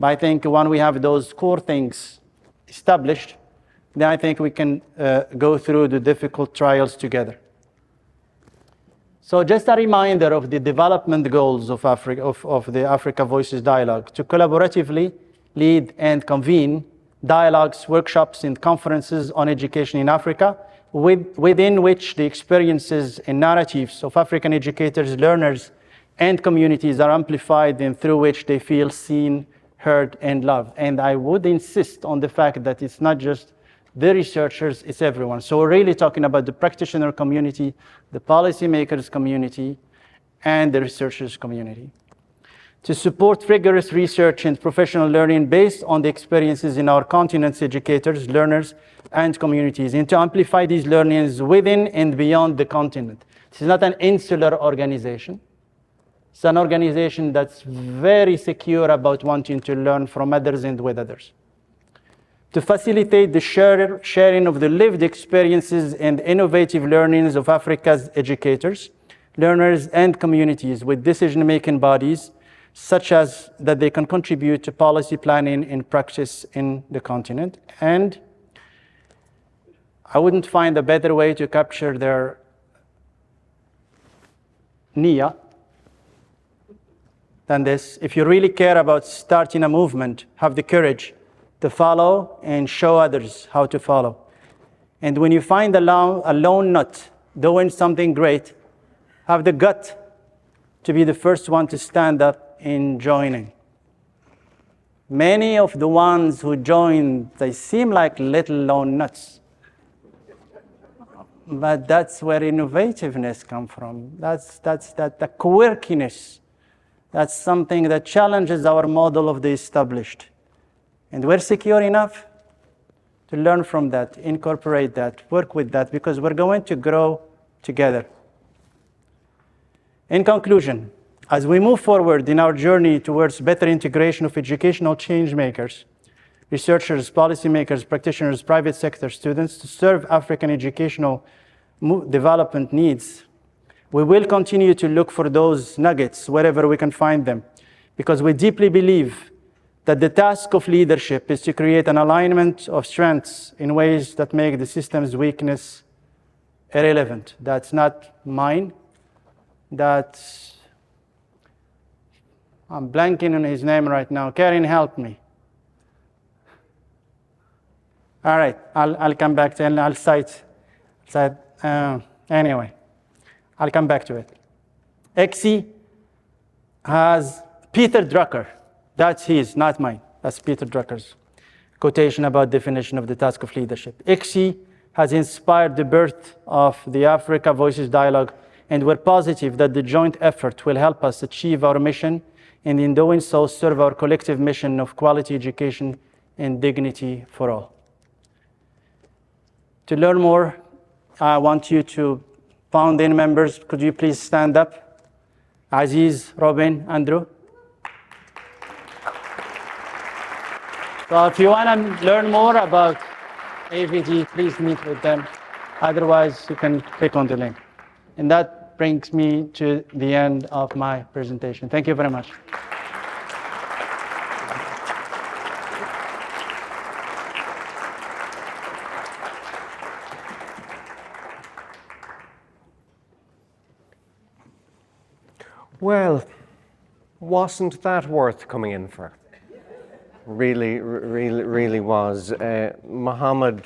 But I think when we have those core things established, then I think we can go through the difficult trials together. So just a reminder of the development goals of the Africa Voices Dialogue: to collaboratively lead and convene dialogues, workshops, and conferences on education in Africa, within which the experiences and narratives of African educators, learners, and communities are amplified, and through which they feel seen, heard, and loved. And I would insist on the fact that it's not just the researchers, it's everyone. So we're really talking about the practitioner community, the policymakers community, and the researchers community. To support rigorous research and professional learning based on the experiences in our continent's educators, learners, and communities, and to amplify these learnings within and beyond the continent. This is not an insular organization. It's an organization that's very secure about wanting to learn from others and with others. To facilitate the sharing of the lived experiences and innovative learnings of Africa's educators, learners, and communities with decision-making bodies, such as that they can contribute to policy planning and practice in the continent. And I wouldn't find a better way to capture their niyyah than this. If you really care about starting a movement, have the courage to follow and show others how to follow. And when you find a lone nut doing something great, have the gut to be the first one to stand up in joining. Many of the ones who joined, they seem like little lone nuts. But that's where innovativeness comes from. That's the quirkiness. That's something that challenges our model of the established. And we're secure enough to learn from that, incorporate that, work with that, because we're going to grow together. In conclusion, as we move forward in our journey towards better integration of educational change makers, researchers, policymakers, practitioners, private sector students to serve African educational development needs, we will continue to look for those nuggets wherever we can find them, because we deeply believe that the task of leadership is to create an alignment of strengths in ways that make the system's weakness irrelevant. That's not mine. I'm blanking on his name right now. Karen, help me. All right, I'll come back to it and I'll cite anyway, I'll come back to it. ICSEI has Peter Drucker. That's his, not mine. That's Peter Drucker's quotation about definition of the task of leadership. ICSEI has inspired the birth of the Africa Voices Dialogue, and we're positive that the joint effort will help us achieve our mission, and in doing so, serve our collective mission of quality education and dignity for all. To learn more, I want you to pound in members. Could you please stand up? Aziz, Robin, Andrew. So if you want to learn more about AVD, please meet with them. Otherwise, you can click on the link. And that brings me to the end of my presentation. Thank you very much. Well, wasn't that worth coming in for? Really was. Mohammed,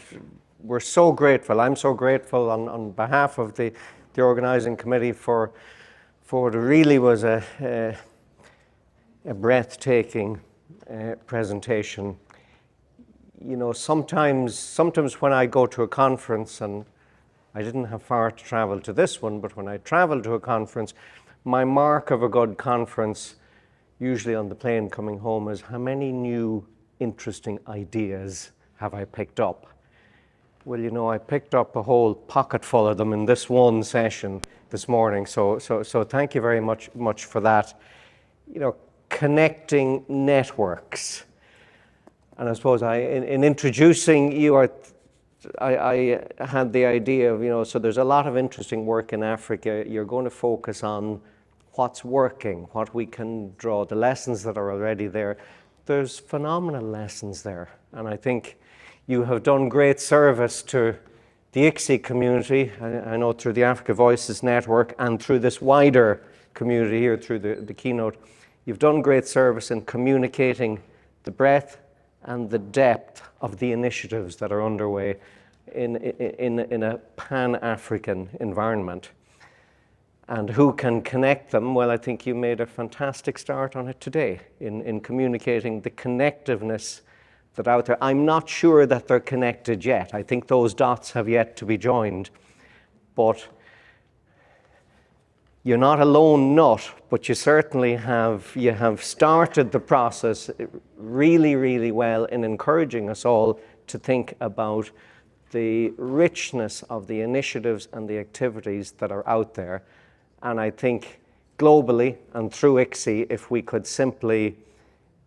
we're so grateful. I'm so grateful on behalf of the organizing committee for it really was a breathtaking presentation. You know, sometimes when I go to a conference, and I didn't have far to travel to this one, but when I travel to a conference, my mark of a good conference, usually on the plane coming home, is how many new interesting ideas have I picked up. Well, you know, I picked up a whole pocket full of them in this one session this morning, so thank you very much for that. You know, connecting networks. And I suppose in introducing you, I had the idea of, you know, so there's a lot of interesting work in Africa. You're going to focus on what's working, what we can draw, the lessons that are already there. There's phenomenal lessons there. And I think you have done great service to the ICSEI community, I know through the Africa Voices Network and through this wider community here through the keynote. You've done great service in communicating the breadth and the depth of the initiatives that are underway in a pan-African environment. And who can connect them? Well, I think you made a fantastic start on it today in communicating the connectiveness that out there. I'm not sure that they're connected yet. I think those dots have yet to be joined. But you're not a lone nut, but you certainly have started the process really, really well in encouraging us all to think about the richness of the initiatives and the activities that are out there. And I think globally and through ICSEI, if we could simply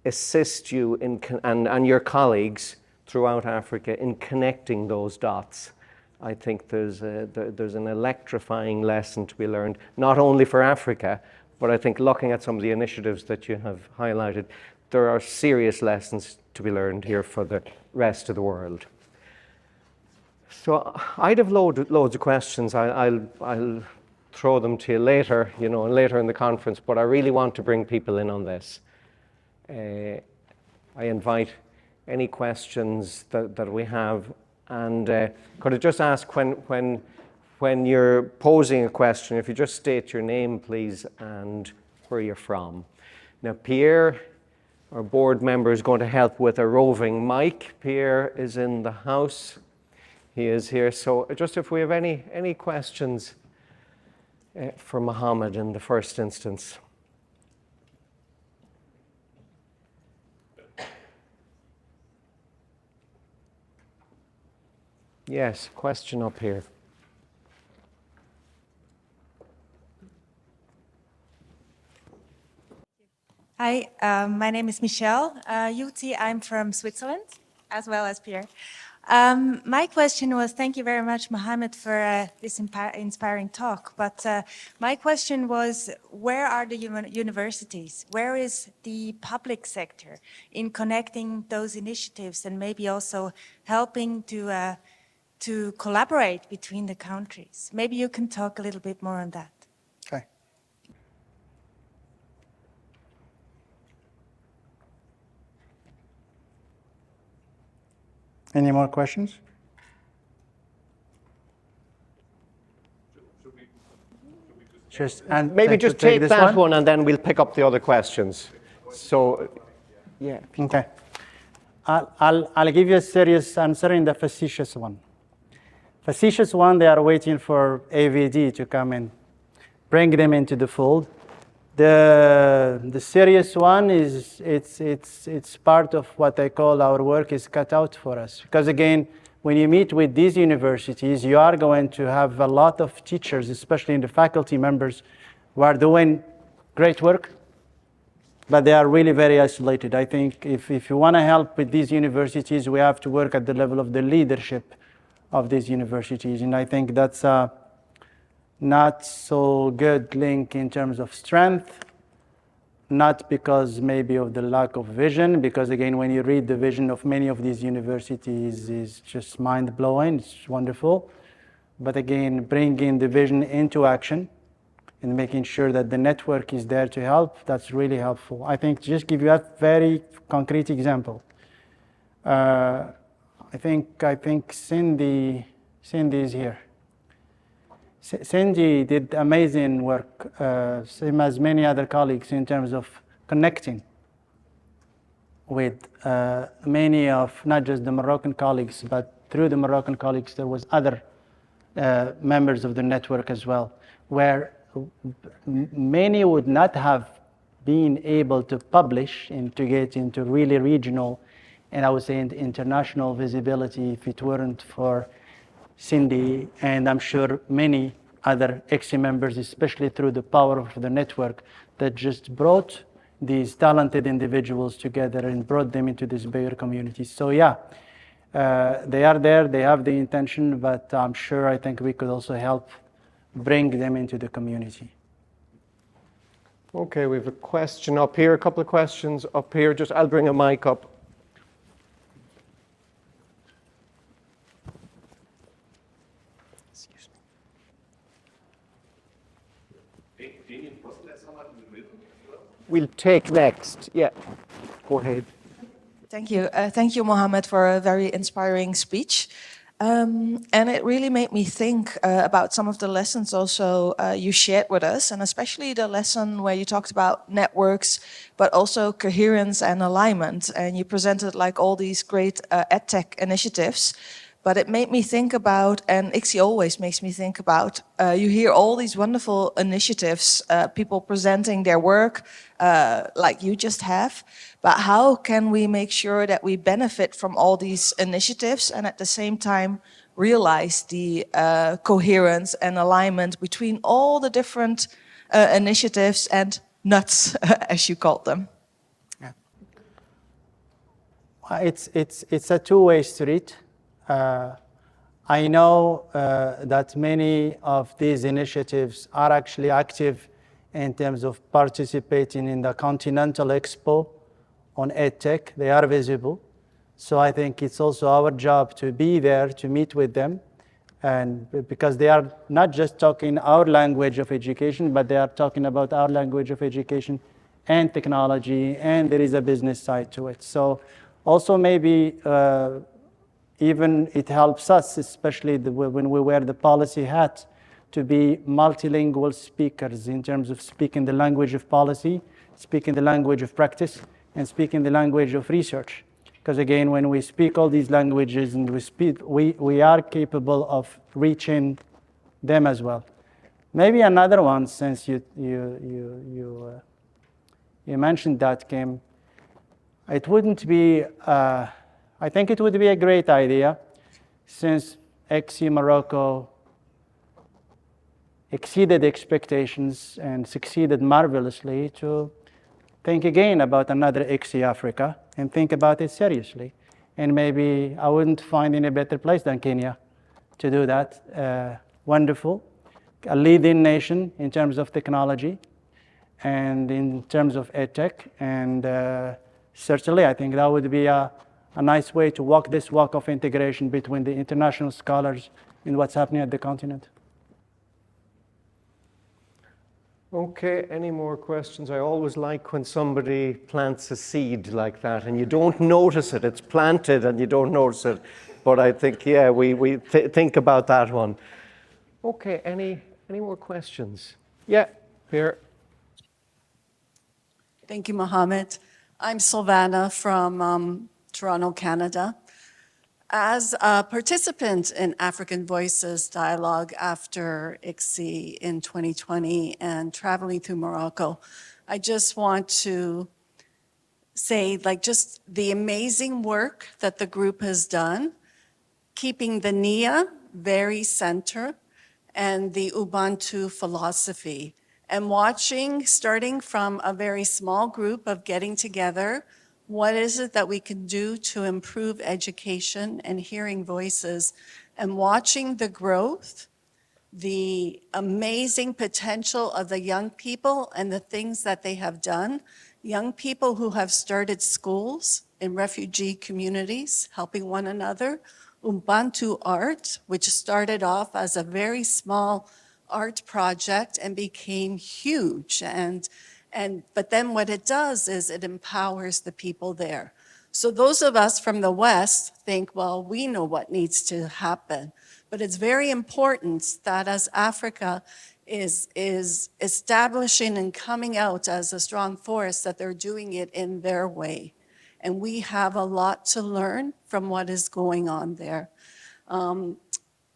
assist you and your colleagues throughout Africa in connecting those dots, I think there's an electrifying lesson to be learned, not only for Africa, but I think looking at some of the initiatives that you have highlighted, there are serious lessons to be learned here for the rest of the world. So I'd have loads of questions. I'll throw them to you later, later in the conference, but I really want to bring people in on this. I invite any questions that we have, and could I just ask when you're posing a question, if you just state your name, please, and where you're from. Now, Pierre, our board member, is going to help with a roving mic. Pierre is in the house. He is here. So just if we have any questions for Mohammed in the first instance. Yes, question up here. Hi, my name is Michelle Yuti. I'm from Switzerland, as well as Pierre. My question was, thank you very much, Mohammed, for this inspiring talk. But my question was, where are the universities? Where is the public sector in connecting those initiatives and maybe also helping to collaborate between the countries? Maybe you can talk a little bit more on that. Okay. Any more questions? Maybe just take that one and then we'll pick up the other questions. So, yeah. Okay. I'll give you a serious answer and the facetious one. Facetious one, they are waiting for AVD to come and bring them into the fold. The serious one is it's part of what I call our work is cut out for us. Because again, when you meet with these universities, you are going to have a lot of teachers, especially in the faculty members, who are doing great work, but they are really very isolated. I think if you want to help with these universities, we have to work at the level of the leadership of these universities. And I think that's a not so good link in terms of strength, not because maybe of the lack of vision, because again, when you read the vision of many of these universities is just mind-blowing, it's wonderful. But again, bringing the vision into action and making sure that the network is there to help, that's really helpful. I think just give you a very concrete example. I think Cindy is here. Cindy did amazing work, same as many other colleagues, in terms of connecting with many of not just the Moroccan colleagues, but through the Moroccan colleagues, there was other members of the network as well, where many would not have been able to publish and to get into really regional and I would say international visibility if it weren't for Cindy, and I'm sure many other ICSEI members, especially through the power of the network, that just brought these talented individuals together and brought them into this bigger community. So yeah, they are there, they have the intention, but I'm sure I think we could also help bring them into the community. Okay, we have a question up here, a couple of questions up here. Just, I'll bring a mic up. We'll take next. Yeah, go ahead. Thank you. Thank you, Mohammed, for a very inspiring speech. And it really made me think about some of the lessons also you shared with us, and especially the lesson where you talked about networks, but also coherence and alignment. And you presented like all these great EdTech initiatives. But it made me think about, and ICSEI always makes me think about, you hear all these wonderful initiatives, people presenting their work like you just have, but how can we make sure that we benefit from all these initiatives and at the same time realize the coherence and alignment between all the different initiatives and nuts, as you called them? Yeah. It's a two-way street. I know that many of these initiatives are actually active in terms of participating in the Continental Expo on EdTech. They are visible. So I think it's also our job to be there, to meet with them, and because they are not just talking our language of education, but they are talking about our language of education and technology, and there is a business side to it. So also maybe even it helps us, especially when we wear the policy hat, to be multilingual speakers in terms of speaking the language of policy, speaking the language of practice, and speaking the language of research. Because again, when we speak all these languages and we are capable of reaching them as well. Maybe another one, since you mentioned that, Kim, it wouldn't be, I think it would be a great idea, since ICSEI Morocco exceeded expectations and succeeded marvelously, to think again about another ICSEI Africa and think about it seriously. And maybe I wouldn't find any better place than Kenya to do that. Wonderful. A leading nation in terms of technology and in terms of EdTech. And certainly I think that would be a nice way to walk this walk of integration between the international scholars and what's happening at the continent. Okay, any more questions? I always like when somebody plants a seed like that and you don't notice it. It's planted and you don't notice it. But I think, yeah, we think about that one. Okay, any more questions? Yeah, here. Thank you, Mohammed. I'm Sylvana from Toronto, Canada. As a participant in African Voices Dialogue after ICSEI in 2020 and traveling through Morocco, I just want to say, like, just the amazing work that the group has done, keeping the NIA very center and the Ubuntu philosophy, and watching, starting from a very small group of getting together, what is it that we can do to improve education and hearing voices, and watching the growth, the amazing potential of the young people and the things that they have done. Young people who have started schools in refugee communities, helping one another. Ubuntu Art, which started off as a very small art project and became huge. But then what it does is it empowers the people there. So those of us from the West think, well, we know what needs to happen. But it's very important that as Africa is establishing and coming out as a strong force, that they're doing it in their way. And we have a lot to learn from what is going on there.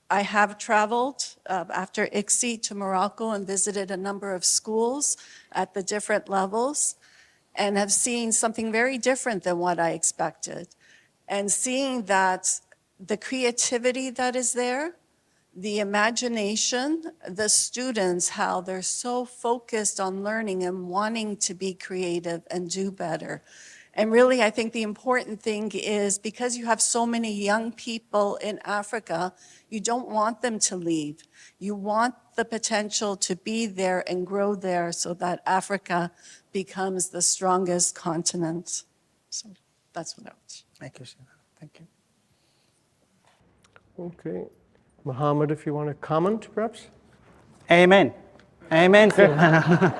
I have traveled after ICSEI to Morocco and visited a number of schools at the different levels and have seen something very different than what I expected. And seeing that the creativity that is there, the imagination, the students, how they're so focused on learning and wanting to be creative and do better. And really, I think the important thing is, because you have so many young people in Africa, you don't want them to leave. You want the potential to be there and grow there so that Africa becomes the strongest continent. So that's what I was. Thank you, Sina. Thank you. Okay. Mohammed, if you want to comment, perhaps? Amen. Amen, Sylvana.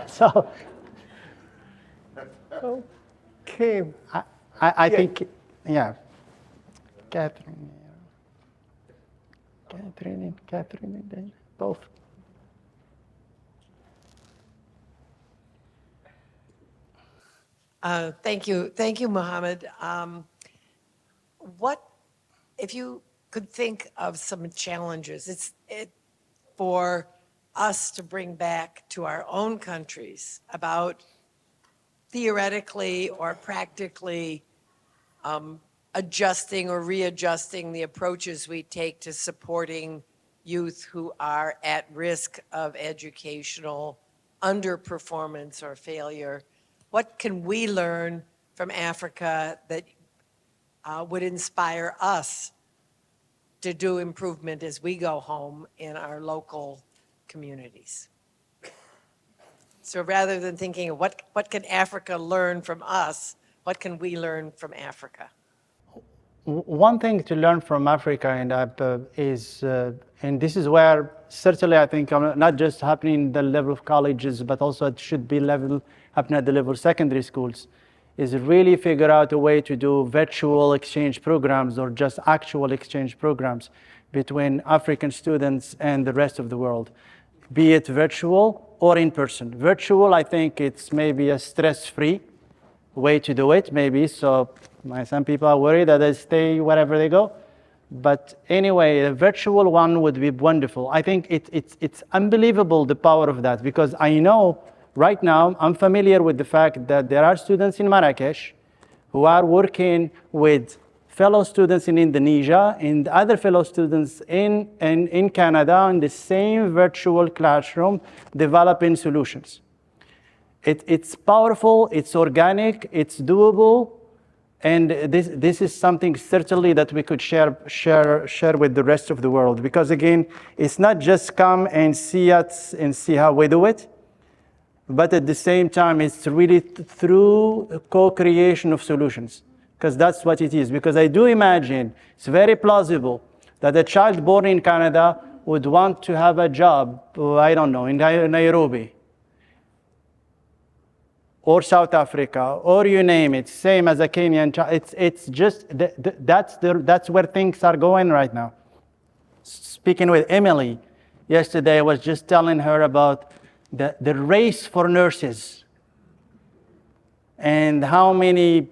So, okay. I think, yeah. Catherine. Catherine, and then both. Thank you, Mohammed. What, if you could think of some challenges, for us to bring back to our own countries about theoretically or practically adjusting or readjusting the approaches we take to supporting youth who are at risk of educational underperformance or failure. What can we learn from Africa that would inspire us to do improvement as we go home in our local communities? So rather than thinking of what can Africa learn from us, what can we learn from Africa? One thing to learn from Africa and this is where certainly I think not just happening at the level of colleges, but also it should be happening at the level of secondary schools, is really figure out a way to do virtual exchange programs or just actual exchange programs between African students and the rest of the world, be it virtual or in person. Virtual, I think it's maybe a stress-free way to do it, maybe. So some people are worried that they stay wherever they go. But anyway, a virtual one would be wonderful. I think it's unbelievable the power of that, because I know right now I'm familiar with the fact that there are students in Marrakesh who are working with fellow students in Indonesia and other fellow students in Canada in the same virtual classroom developing solutions. It's powerful, it's organic, it's doable, and this is something certainly that we could share with the rest of the world. Because again, it's not just come and see us and see how we do it, but at the same time, it's really through co-creation of solutions, because that's what it is. Because I do imagine it's very plausible that a child born in Canada would want to have a job, I don't know, in Nairobi, or South Africa, or you name it, same as a Kenyan child. It's just, that's where things are going right now. Speaking with Emily yesterday, I was just telling her about the race for nurses and how many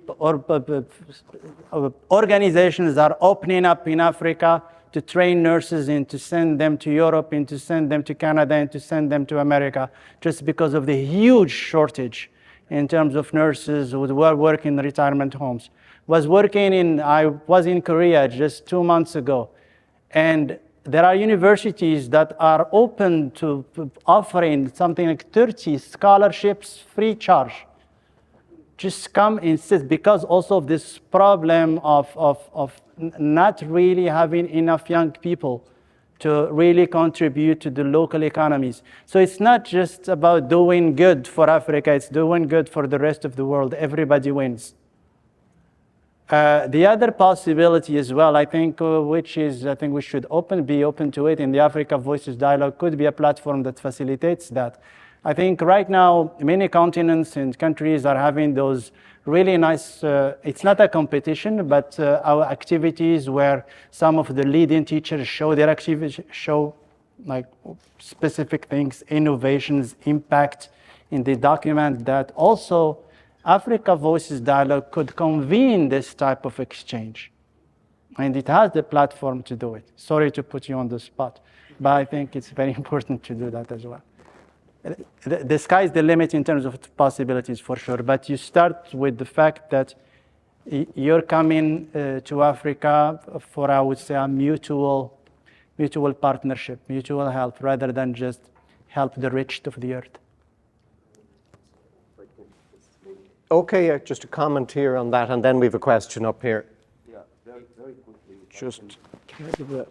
organizations are opening up in Africa to train nurses and to send them to Europe and to send them to Canada and to send them to America, just because of the huge shortage in terms of nurses who were working in retirement homes. I was in Korea just 2 months ago, and there are universities that are open to offering something like 30 scholarships free charge. Just come and sit, because also of this problem of not really having enough young people to really contribute to the local economies. So it's not just about doing good for Africa, it's doing good for the rest of the world. Everybody wins. The other possibility as well, I think, which is, I think we should be open to it, and the Africa Voices Dialogue could be a platform that facilitates that. I think right now, many continents and countries are having those really nice, it's not a competition, but our activities where some of the leading teachers show their activities, show like specific things, innovations, impact in the document, that also Africa Voices Dialogue could convene this type of exchange. And it has the platform to do it. Sorry to put you on the spot, but I think it's very important to do that as well. The sky's the limit in terms of possibilities, for sure, but you start with the fact that you're coming to Africa for, I would say, a mutual partnership, mutual help, rather than just help the rich of the earth. Okay, just a comment here on that, and then we have a question up here. Yeah, very quickly.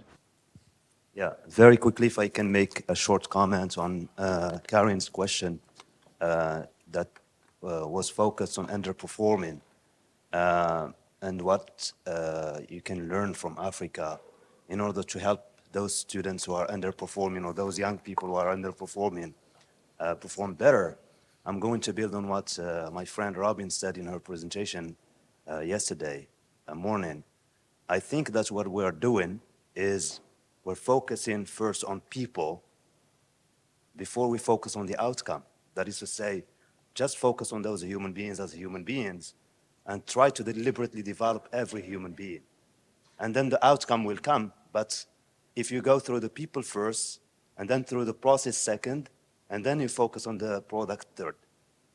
Yeah, very quickly, if I can make a short comment on Karen's question that was focused on underperforming and what you can learn from Africa in order to help those students who are underperforming, or those young people who are underperforming, perform better. I'm going to build on what my friend Robin said in her presentation yesterday morning. I think that's what we're doing is we're focusing first on people before we focus on the outcome. That is to say, just focus on those human beings as human beings and try to deliberately develop every human being. And then the outcome will come. But if you go through the people first, and then through the process second, and then you focus on the product third.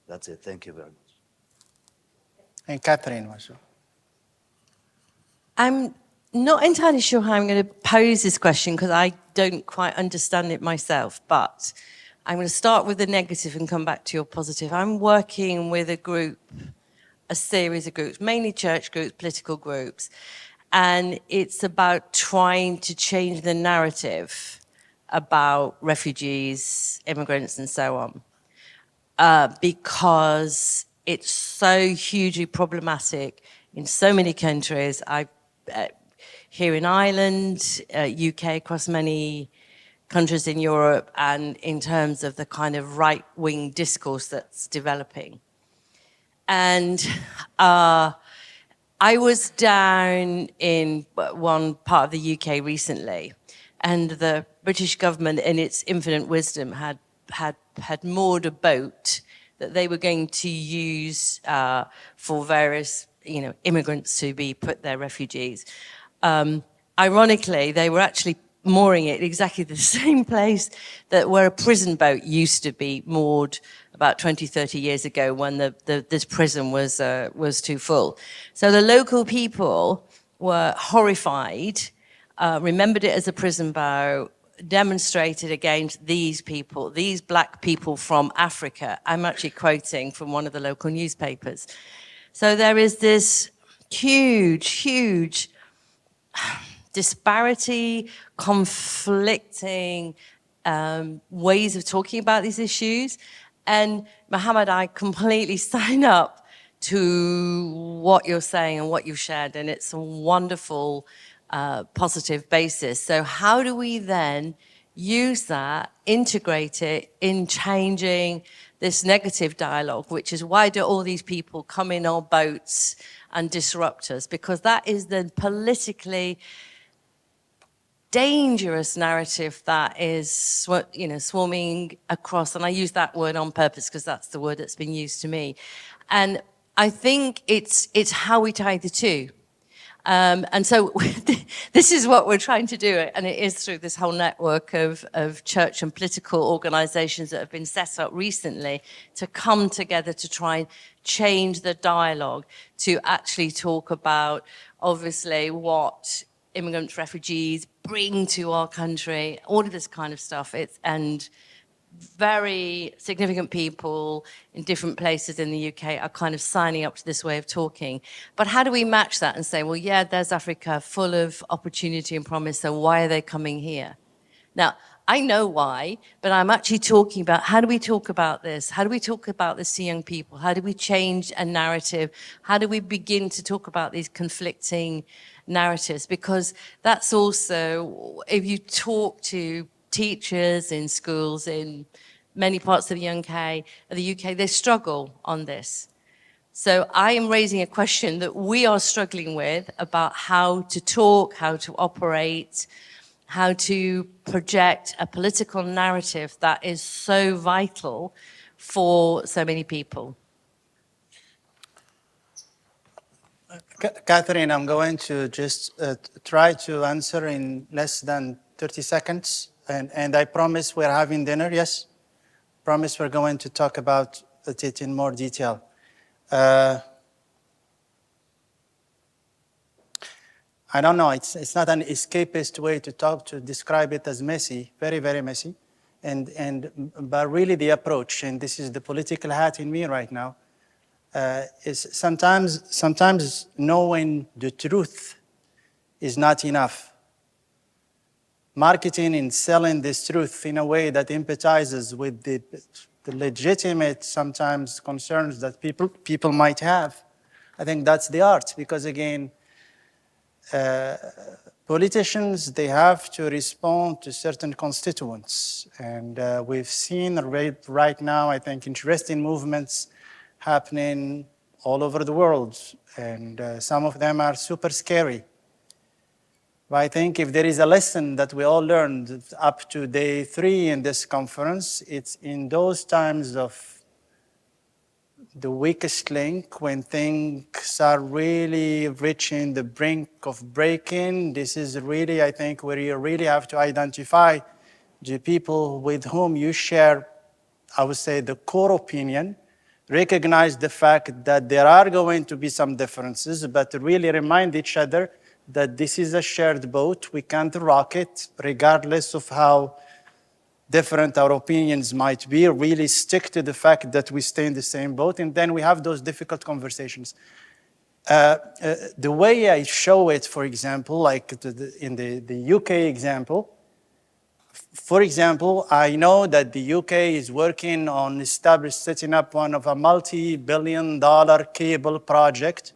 That's it. Thank you very much. And Catherine, also. I'm not entirely sure how I'm going to pose this question because I don't quite understand it myself, but I'm going to start with the negative and come back to your positive. I'm working with a group, a series of groups, mainly church groups, political groups, and it's about trying to change the narrative about refugees, immigrants, and so on, because it's so hugely problematic in so many countries. Here in Ireland, UK, across many countries in Europe, and in terms of the kind of right-wing discourse that's developing. And I was down in one part of the UK recently, and the British government, in its infinite wisdom, had moored a boat that they were going to use for various, immigrants to be put there, refugees. Ironically, they were actually mooring it exactly the same place where a prison boat used to be moored about 20, 30 years ago when this prison was too full. So the local people were horrified, remembered it as a prison boat, demonstrated against these people, these black people from Africa. I'm actually quoting from one of the local newspapers. So there is this huge disparity, conflicting ways of talking about these issues. And Mohammed, I completely sign up to what you're saying and what you've shared, and it's a wonderful, positive basis. So how do we then use that, integrate it in changing this negative dialogue, which is why do all these people come in our boats and disrupt us? Because that is the politically dangerous narrative that is, swarming across, and I use that word on purpose because that's the word that's been used to me. And I think it's how we tie the two. And so this is what we're trying to do, and it is through this whole network of church and political organizations that have been set up recently to come together to try and change the dialogue, to actually talk about, obviously, what immigrants, refugees bring to our country, all of this kind of stuff. And very significant people in different places in the UK are kind of signing up to this way of talking. But how do we match that and say, well, yeah, there's Africa full of opportunity and promise, so why are they coming here? Now, I know why, but I'm actually talking about how do we talk about this? How do we talk about this to young people? How do we change a narrative? How do we begin to talk about these conflicting narratives? Because that's also, if you talk to teachers in schools in many parts of the UK, they struggle on this. So I am raising a question that we are struggling with about how to talk, how to operate, how to project a political narrative that is so vital for so many people. Catherine, I'm going to just try to answer in less than 30 seconds. And I promise we're having dinner, yes? Promise we're going to talk about it in more detail. I don't know, it's not an escapist way to describe it as messy, very, very messy. But really the approach, and this is the political hat in me right now, is sometimes knowing the truth is not enough. Marketing and selling this truth in a way that empathizes with the legitimate, sometimes, concerns that people might have. I think that's the art, because again, politicians, they have to respond to certain constituents. And we've seen right now, I think, interesting movements happening all over the world. And some of them are super scary. But I think if there is a lesson that we all learned up to day 3 in this conference, it's in those times of the weakest link, when things are really reaching the brink of breaking. This is really, I think, where you really have to identify the people with whom you share, I would say, the core opinion, recognize the fact that there are going to be some differences, but really remind each other that this is a shared boat. We can't rock it, regardless of how different our opinions might be. Really stick to the fact that we stay in the same boat, and then we have those difficult conversations. The way I show it, for example, like in the UK example, for example, I know that the UK is working on setting up one of a multi-billion-dollar cable project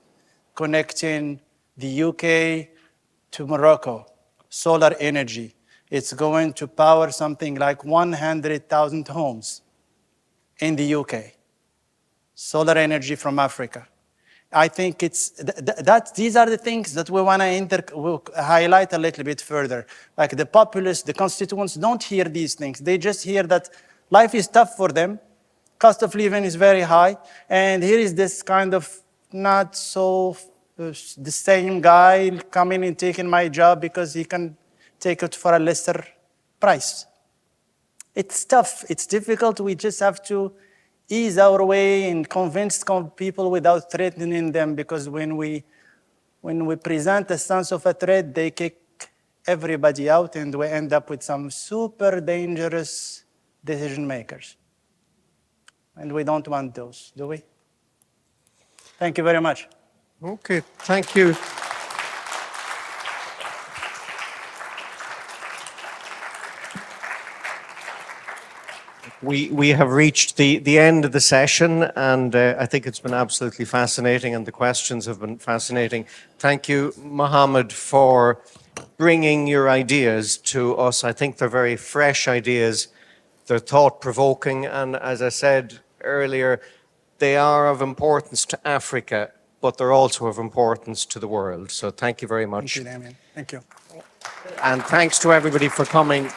connecting the UK to Morocco, solar energy. It's going to power something like 100,000 homes in the UK. Solar energy from Africa. I think these are the things that we want to highlight a little bit further. Like the populace, the constituents don't hear these things. They just hear that life is tough for them, cost of living is very high, and here is this kind of not so the same guy coming and taking my job because he can take it for a lesser price. It's tough, it's difficult. We just have to ease our way and convince people without threatening them, because when we present a sense of a threat, they kick everybody out and we end up with some super dangerous decision makers. And we don't want those, do we? Thank you very much. Okay, thank you. We have reached the end of the session, and I think it's been absolutely fascinating, and the questions have been fascinating. Thank you, Mohammed, for bringing your ideas to us. I think they're very fresh ideas. They're thought-provoking, and as I said earlier, they are of importance to Africa, but they're also of importance to the world. So thank you very much. Thank you, Damien. Thank you. And thanks to everybody for coming.